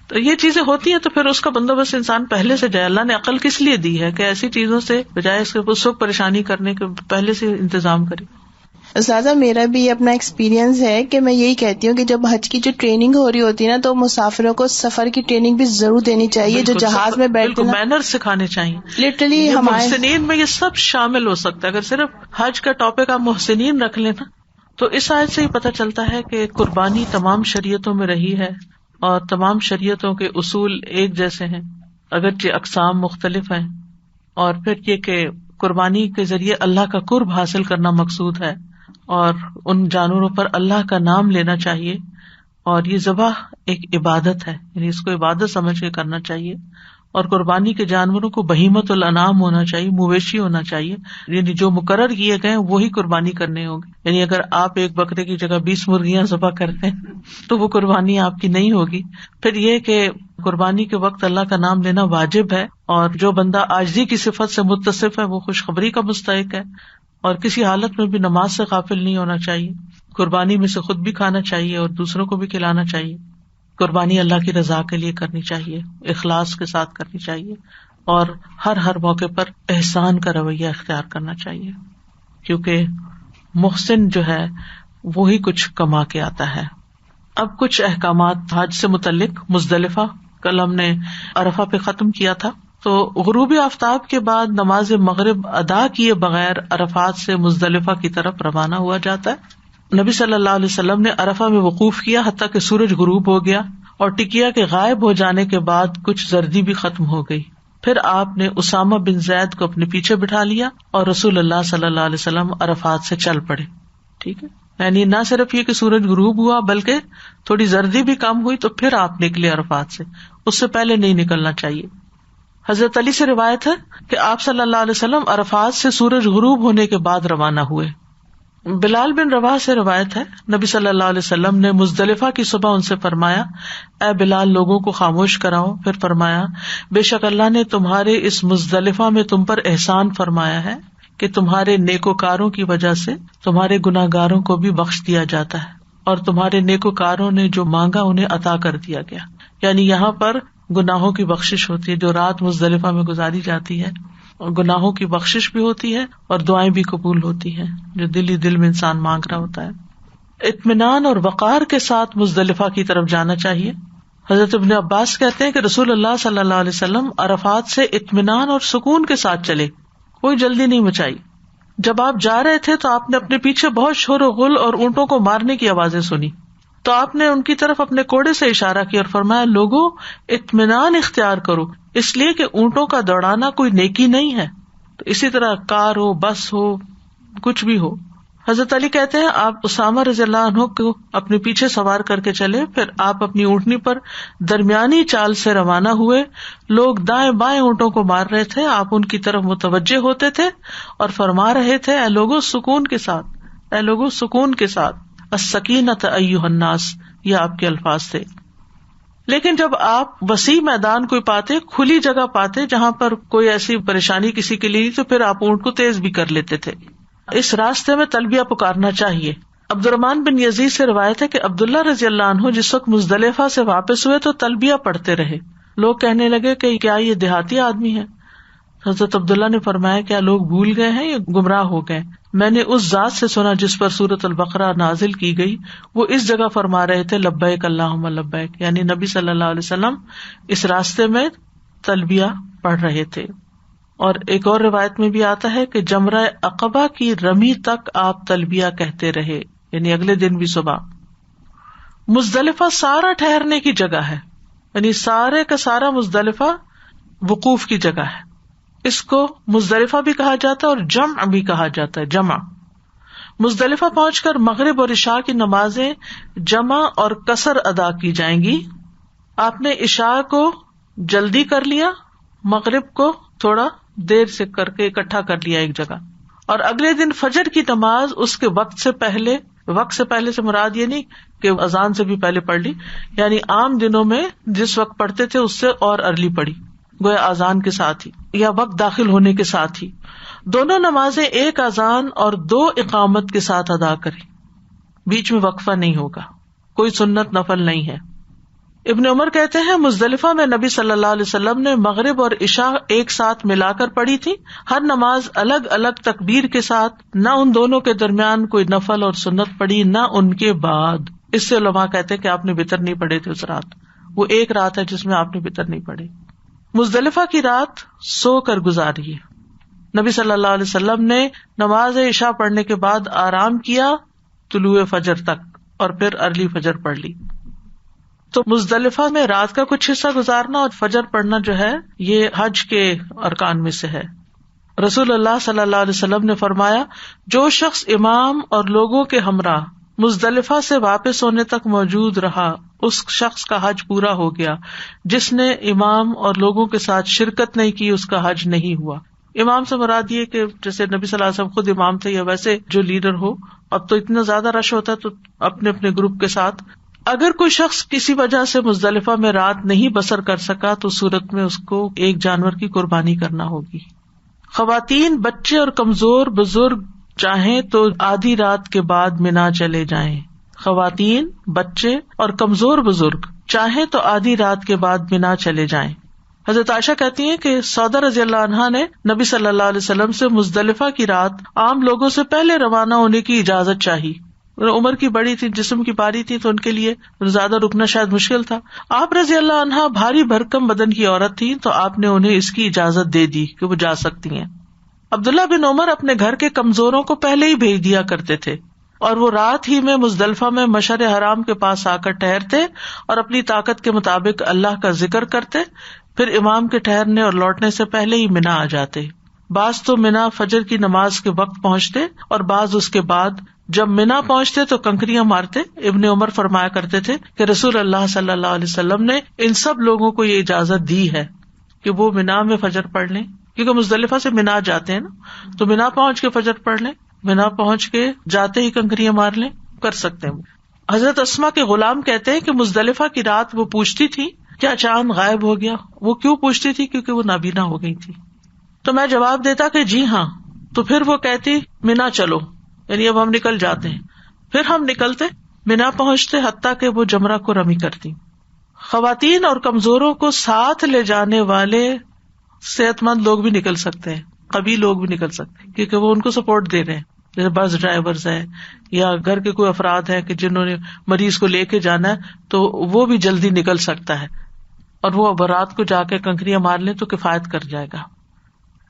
تو یہ چیزیں ہوتی ہیں، تو پھر اس کا بندوبست انسان پہلے سے جائے. اللہ نے عقل کس لیے دی ہے کہ ایسی چیزوں سے بجائے اس کو پریشانی کرنے کے پہلے سے انتظام کرے. استاذہ میرا بھی اپنا ایکسپیرینس ہے کہ میں یہی کہتی ہوں کہ جب حج کی جو ٹریننگ ہو رہی ہوتی ہے نا، تو مسافروں کو سفر کی ٹریننگ بھی ضرور دینی چاہیے. جو جہاز میں بیٹھتے ہیں مینر سکھانے چاہیے. لٹرلی ہمارے محسنین میں یہ سب شامل ہو سکتا ہے. اگر صرف حج کا ٹاپک آپ محسنین رکھ لینا تو اس آیت سے ہی پتہ چلتا ہے کہ قربانی تمام شریعتوں میں رہی ہے اور تمام شریعتوں کے اصول ایک جیسے ہیں، اگرچہ اقسام مختلف ہیں. اور پھر یہ کہ قربانی کے ذریعے اللہ کا قرب حاصل کرنا مقصود ہے، اور ان جانوروں پر اللہ کا نام لینا چاہیے. اور یہ ذبح ایک عبادت ہے، یعنی اس کو عبادت سمجھ کے کرنا چاہیے. اور قربانی کے جانوروں کو بہیمت الانعام ہونا چاہیے، مویشی ہونا چاہیے، یعنی جو مقرر کیے گئے وہی قربانی کرنے ہوں گے. یعنی اگر آپ ایک بکرے کی جگہ 20 مرغیاں ذبح کرتے ہیں تو وہ قربانی آپ کی نہیں ہوگی. پھر یہ کہ قربانی کے وقت اللہ کا نام لینا واجب ہے، اور جو بندہ عاجزی کی صفت سے متصف ہے وہ خوشخبری کا مستحق ہے. اور کسی حالت میں بھی نماز سے غافل نہیں ہونا چاہیے. قربانی میں سے خود بھی کھانا چاہیے اور دوسروں کو بھی کھلانا چاہیے. قربانی اللہ کی رضا کے لیے کرنی چاہیے، اخلاص کے ساتھ کرنی چاہیے، اور ہر موقع پر احسان کا رویہ اختیار کرنا چاہیے. کیونکہ محسن جو ہے وہی کچھ کما کے آتا ہے. اب کچھ احکامات حج سے متعلق. مزدلفہ کل ہم نے عرفہ پہ ختم کیا تھا. تو غروب آفتاب کے بعد نماز مغرب ادا کیے بغیر عرفات سے مزدلفہ کی طرف روانہ ہوا جاتا ہے. نبی صلی اللہ علیہ وسلم نے عرفہ میں وقوف کیا حتیٰ کہ سورج غروب ہو گیا اور ٹکیا کے غائب ہو جانے کے بعد کچھ زردی بھی ختم ہو گئی. پھر آپ نے اسامہ بن زید کو اپنے پیچھے بٹھا لیا اور رسول اللہ صلی اللہ علیہ وسلم عرفات سے چل پڑے. ٹھیک ہے, یعنی نہ صرف یہ کہ سورج غروب ہوا بلکہ تھوڑی زردی بھی کم ہوئی تو پھر آپ نکلے عرفات سے, اس سے پہلے نہیں نکلنا چاہیے. حضرت علی سے روایت ہے کہ آپ صلی اللہ علیہ وسلم عرفات سے سورج غروب ہونے کے بعد روانہ ہوئے. بلال بن رواح سے روایت ہے نبی صلی اللہ علیہ وسلم نے مزدلفہ کی صبح ان سے فرمایا, اے بلال لوگوں کو خاموش کراؤ. پھر فرمایا, بے شک اللہ نے تمہارے اس مزدلفہ میں تم پر احسان فرمایا ہے کہ تمہارے نیکوکاروں کی وجہ سے تمہارے گناہگاروں کو بھی بخش دیا جاتا ہے, اور تمہارے نیکوکاروں نے جو مانگا انہیں عطا کر دیا گیا. یعنی یہاں پر گناہوں کی بخشش ہوتی ہے جو رات مزدلفہ میں گزاری جاتی ہے, اور گناہوں کی بخشش بھی ہوتی ہے اور دعائیں بھی قبول ہوتی ہیں جو دل ہی دل میں انسان مانگ رہا ہوتا ہے. اطمینان اور وقار کے ساتھ مزدلفہ کی طرف جانا چاہیے. حضرت ابن عباس کہتے ہیں کہ رسول اللہ صلی اللہ علیہ وسلم عرفات سے اطمینان اور سکون کے ساتھ چلے, کوئی جلدی نہیں مچائی. جب آپ جا رہے تھے تو آپ نے اپنے پیچھے بہت شور و غل اور اونٹوں کو مارنے کی آوازیں سنی, تو آپ نے ان کی طرف اپنے کوڑے سے اشارہ کیا اور فرمایا, لوگوں اطمینان اختیار کرو, اس لیے کہ اونٹوں کا دوڑانا کوئی نیکی نہیں ہے. تو اسی طرح کار ہو, بس ہو, کچھ بھی ہو. حضرت علی کہتے ہیں آپ اسامہ رضی اللہ عنہ کو اپنے پیچھے سوار کر کے چلے, پھر آپ اپنی اونٹنی پر درمیانی چال سے روانہ ہوئے. لوگ دائیں بائیں اونٹوں کو مار رہے تھے, آپ ان کی طرف متوجہ ہوتے تھے اور فرما رہے تھے, اے لوگوں سکون کے ساتھ, اے لوگوں سکون کے ساتھ, السکینۃ ایھا الناس, یہ آپ کے الفاظ تھے. لیکن جب آپ وسیع میدان کوئی پاتے, کھلی جگہ پاتے جہاں پر کوئی ایسی پریشانی کسی کے لیے, تو پھر آپ اونٹ کو تیز بھی کر لیتے تھے. اس راستے میں تلبیہ پکارنا چاہیے. عبد الرحمن بن یزید سے روایت ہے کہ عبداللہ رضی اللہ عنہ جس وقت مزدلفہ سے واپس ہوئے تو تلبیہ پڑھتے رہے. لوگ کہنے لگے کہ کیا یہ دیہاتی آدمی ہے؟ حضرت عبداللہ نے فرمایا, کیا لوگ بھول گئے ہیں یا گمراہ ہو گئے؟ میں نے اس ذات سے سنا جس پر سورۃ البقرہ نازل کی گئی, وہ اس جگہ فرما رہے تھے لبیک اللہم لبیک, یعنی نبی صلی اللہ علیہ وسلم اس راستے میں تلبیہ پڑھ رہے تھے. اور ایک اور روایت میں بھی آتا ہے کہ جمرہ عقبہ کی رمی تک آپ تلبیہ کہتے رہے, یعنی اگلے دن بھی صبح. مزدلفہ سارا ٹھہرنے کی جگہ ہے, یعنی سارے کا سارا مزدلفہ وقوف کی جگہ ہے. اس کو مزدلفہ بھی کہا جاتا ہے اور جمع بھی کہا جاتا ہے, جمع. مزدلفہ پہنچ کر مغرب اور عشاء کی نمازیں جمع اور قصر ادا کی جائیں گی. آپ نے عشاء کو جلدی کر لیا, مغرب کو تھوڑا دیر سے کر کے اکٹھا کر لیا ایک جگہ, اور اگلے دن فجر کی نماز اس کے وقت سے پہلے سے مراد یہ نہیں کہ اذان سے بھی پہلے پڑھ لی, یعنی عام دنوں میں جس وقت پڑھتے تھے اس سے اور ارلی پڑھی, گویا اذان کے ساتھ ہی یا وقت داخل ہونے کے ساتھ ہی. دونوں نمازیں ایک اذان اور 2 اقامت کے ساتھ ادا کریں, بیچ میں وقفہ نہیں ہوگا, کوئی سنت نفل نہیں ہے. ابن عمر کہتے ہیں مزدلفہ میں نبی صلی اللہ علیہ وسلم نے مغرب اور عشاء ایک ساتھ ملا کر پڑھی تھی, ہر نماز الگ الگ تکبیر کے ساتھ, نہ ان دونوں کے درمیان کوئی نفل اور سنت پڑھی نہ ان کے بعد. اس سے علماء کہتے ہیں کہ آپ نے وتر نہیں پڑھے تھے اس رات, وہ ایک رات ہے جس میں آپ نے وتر نہیں پڑھی. مزدلفہ کی رات سو کر گزاری ہے. نبی صلی اللہ علیہ وسلم نے نماز عشاء پڑھنے کے بعد آرام کیا طلوع فجر تک, اور پھر ارلی فجر پڑھ لی. تو مزدلفہ میں رات کا کچھ حصہ گزارنا اور فجر پڑھنا جو ہے یہ حج کے ارکان میں سے ہے. رسول اللہ صلی اللہ علیہ وسلم نے فرمایا, جو شخص امام اور لوگوں کے ہمراہ مزدلفہ سے واپس ہونے تک موجود رہا اس شخص کا حج پورا ہو گیا. جس نے امام اور لوگوں کے ساتھ شرکت نہیں کی اس کا حج نہیں ہوا. امام سے مراد یہ کہ جیسے نبی صلی اللہ علیہ وسلم خود امام تھے یا ویسے جو لیڈر ہو. اب تو اتنا زیادہ رش ہوتا ہے تو اپنے اپنے گروپ کے ساتھ. اگر کوئی شخص کسی وجہ سے مزدلفہ میں رات نہیں بسر کر سکا تو صورت میں اس کو ایک جانور کی قربانی کرنا ہوگی. خواتین, بچے اور کمزور بزرگ چاہیں تو آدھی رات کے بعد مینا چلے جائیں. خواتین, بچے اور کمزور بزرگ چاہیں تو آدھی رات کے بعد مینا چلے جائیں. حضرت عائشہ کہتی ہیں کہ سودا رضی اللہ عنہا نے نبی صلی اللہ علیہ وسلم سے مزدلفہ کی رات عام لوگوں سے پہلے روانہ ہونے کی اجازت چاہی. عمر کی بڑی تھی, جسم کی باری تھی, تو ان کے لیے زیادہ رکنا شاید مشکل تھا. آپ رضی اللہ عنہا بھاری بھرکم بدن کی عورت تھی تو آپ نے انہیں اس کی اجازت دے دی کہ وہ جا سکتی ہیں. عبداللہ بن عمر اپنے گھر کے کمزوروں کو پہلے ہی بھیج دیا کرتے تھے. اور وہ رات ہی میں مزدلفہ میں مشعر حرام کے پاس آ کر ٹھہرتے اور اپنی طاقت کے مطابق اللہ کا ذکر کرتے، پھر امام کے ٹھہرنے اور لوٹنے سے پہلے ہی منا آ جاتے۔ بعض تو منا فجر کی نماز کے وقت پہنچتے اور بعض اس کے بعد۔ جب منا پہنچتے تو کنکریاں مارتے۔ ابن عمر فرمایا کرتے تھے کہ رسول اللہ صلی اللہ علیہ وسلم نے ان سب لوگوں کو یہ اجازت دی ہے کہ وہ منا میں فجر پڑھ لیں، کیونکہ مزدلفہ سے منا جاتے ہیں نا، تو منا پہنچ کے فجر پڑھ لیں، منا پہنچ کے جاتے ہی کنکریاں مار لیں، کر سکتے ہیں۔ حضرت اسما کے غلام کہتے ہیں کہ مزدلفہ کی رات وہ پوچھتی تھی کیا چاند غائب ہو گیا؟ وہ کیوں پوچھتی تھی؟ کیونکہ وہ نابینا ہو گئی تھی۔ تو میں جواب دیتا کہ جی ہاں، تو پھر وہ کہتی منا چلو، یعنی اب ہم نکل جاتے ہیں۔ پھر ہم نکلتے، منا پہنچتے، حتیٰ کہ وہ جمرہ کو رمی کرتی۔ خواتین اور کمزوروں کو ساتھ لے جانے والے صحت مند لوگ بھی نکل سکتے ہیں، قوی لوگ بھی نکل سکتے ہیں، کیونکہ وہ ان کو سپورٹ دے رہے ہیں، جیسے بس ڈرائیورز ہیں یا گھر کے کوئی افراد ہیں کہ جنہوں نے مریض کو لے کے جانا ہے، تو وہ بھی جلدی نکل سکتا ہے اور وہ رات کو جا کے کنکریاں مار لیں تو کفایت کر جائے گا۔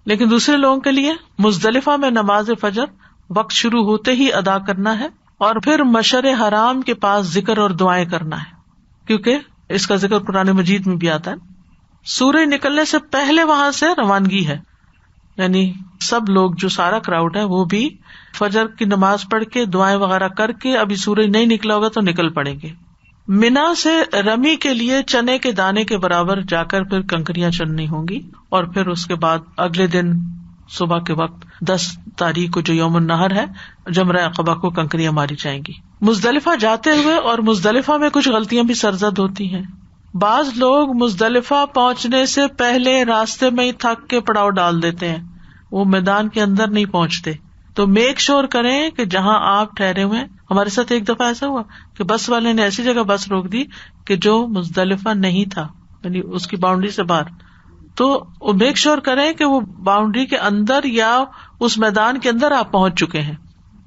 لیکن دوسرے لوگوں کے لیے مزدلفہ میں نماز فجر وقت شروع ہوتے ہی ادا کرنا ہے اور پھر مشعر حرام کے پاس ذکر اور دعائیں کرنا ہے، کیونکہ اس کا ذکر قرآن مجید میں بھی آتا ہے۔ سورج نکلنے سے پہلے وہاں سے روانگی ہے، یعنی سب لوگ جو سارا کراؤڈ ہے وہ بھی فجر کی نماز پڑھ کے دعائیں وغیرہ کر کے، ابھی سورج نہیں نکلا ہوگا تو نکل پڑیں گے۔ منا سے رمی کے لیے چنے کے دانے کے برابر جا کر پھر کنکریاں چننی ہوں گی، اور پھر اس کے بعد اگلے دن صبح کے وقت 10 تاریخ کو جو یوم النحر ہے، جمرہ عقبہ کو کنکریاں ماری جائیں گی۔ مزدلفہ جاتے ہوئے اور مزدلفہ میں کچھ غلطیاں بھی سرزد ہوتی ہیں۔ بعض لوگ مزدلفہ پہنچنے سے پہلے راستے میں ہی تھک کے پڑاؤ ڈال دیتے ہیں، وہ میدان کے اندر نہیں پہنچتے۔ تو میک شور کریں کہ جہاں آپ ٹھہرے ہوئے، ہمارے ساتھ ایک دفعہ ایسا ہوا کہ بس والے نے ایسی جگہ بس روک دی کہ جو مزدلفہ نہیں تھا، یعنی اس کی باؤنڈری سے باہر۔ تو میک شور کریں کہ وہ باؤنڈری کے اندر یا اس میدان کے اندر آپ پہنچ چکے ہیں۔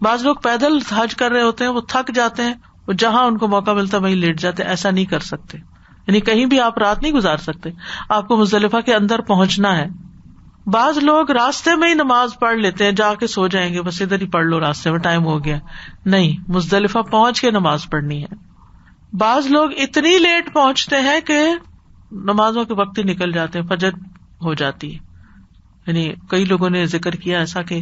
بعض لوگ پیدل حج کر رہے ہوتے ہیں، وہ تھک جاتے ہیں، وہ جہاں ان کو موقع ملتا ہے وہیں لیٹ جاتے ہیں۔ ایسا نہیں کر سکتے، یعنی کہیں بھی آپ رات نہیں گزار سکتے، آپ کو مزدلفہ کے اندر پہنچنا ہے۔ بعض لوگ راستے میں ہی نماز پڑھ لیتے ہیں، جا کے سو جائیں گے، بس ادھر ہی پڑھ لو، راستے میں ٹائم ہو گیا۔ نہیں، مزدلفہ پہنچ کے نماز پڑھنی ہے۔ بعض لوگ اتنی لیٹ پہنچتے ہیں کہ نمازوں کے وقت ہی نکل جاتے ہیں، فجر ہو جاتی ہے۔ یعنی کئی لوگوں نے ذکر کیا ایسا کہ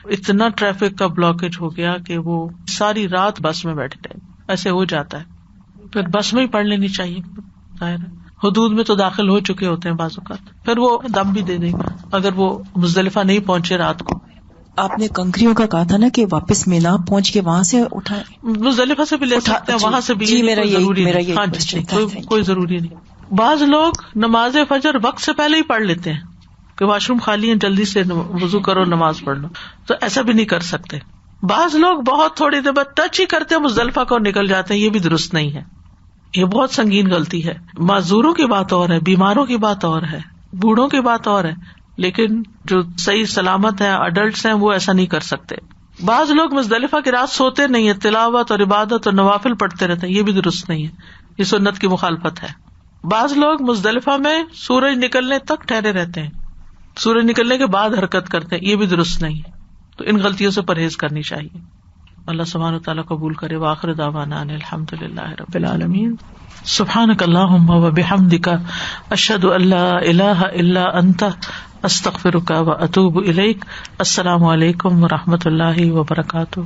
اتنا ٹریفک کا بلاکیج ہو گیا کہ وہ ساری رات بس میں بیٹھے رہے، ایسے ہو جاتا ہے۔ پھر بس میں ہی پڑھ لینی چاہیے، ظاہر ہے حدود میں تو داخل ہو چکے ہوتے ہیں بعض اوقات، پھر وہ دم بھی دے دیں گے اگر وہ مزدلفہ نہیں پہنچے رات کو۔ آپ نے کنکریوں کا کہا تھا نا کہ واپس مینا پہنچ کے وہاں سے اٹھائیں، مزدلفہ سے بھی لے سکتے ہیں، وہاں سے بھی، جی میرا ضروری یہی نہیں، ہاں جی کوئی ضروری نہیں۔ بعض لوگ نماز فجر وقت سے پہلے ہی پڑھ لیتے ہیں کہ واش روم خالی ہے، جلدی سے وضو کرو نماز پڑھ لو، تو ایسا بھی نہیں کر سکتے۔ بعض لوگ بہت تھوڑی دیر بعد ٹچ ہی کرتے ہیں مزدلفہ کو، نکل جاتے ہیں، یہ بھی درست نہیں ہے، یہ بہت سنگین غلطی ہے۔ معذوروں کی بات اور ہے، بیماروں کی بات اور ہے، بوڑھوں کی بات اور ہے، لیکن جو صحیح سلامت ہیں، اڈلٹس ہیں، وہ ایسا نہیں کر سکتے۔ بعض لوگ مزدلفہ کی رات سوتے نہیں ہیں، تلاوت اور عبادت اور نوافل پڑھتے رہتے ہیں، یہ بھی درست نہیں ہے، یہ سنت کی مخالفت ہے۔ بعض لوگ مزدلفہ میں سورج نکلنے تک ٹھہرے رہتے ہیں، سورج نکلنے کے بعد حرکت کرتے ہیں، یہ بھی درست نہیں ہے۔ تو ان غلطیوں سے پرہیز کرنی چاہیے۔ اللہ سبحانہ وتعالیٰ قبول کرے۔ وآخر دعوانا ان الحمد للہ رب العالمین۔ سبحانک اللہم وبحمدک، اشہد ان لا الہ الا انت، استغفرک واتوب الیک۔ السلام علیکم ورحمۃ اللہ وبرکاتہ۔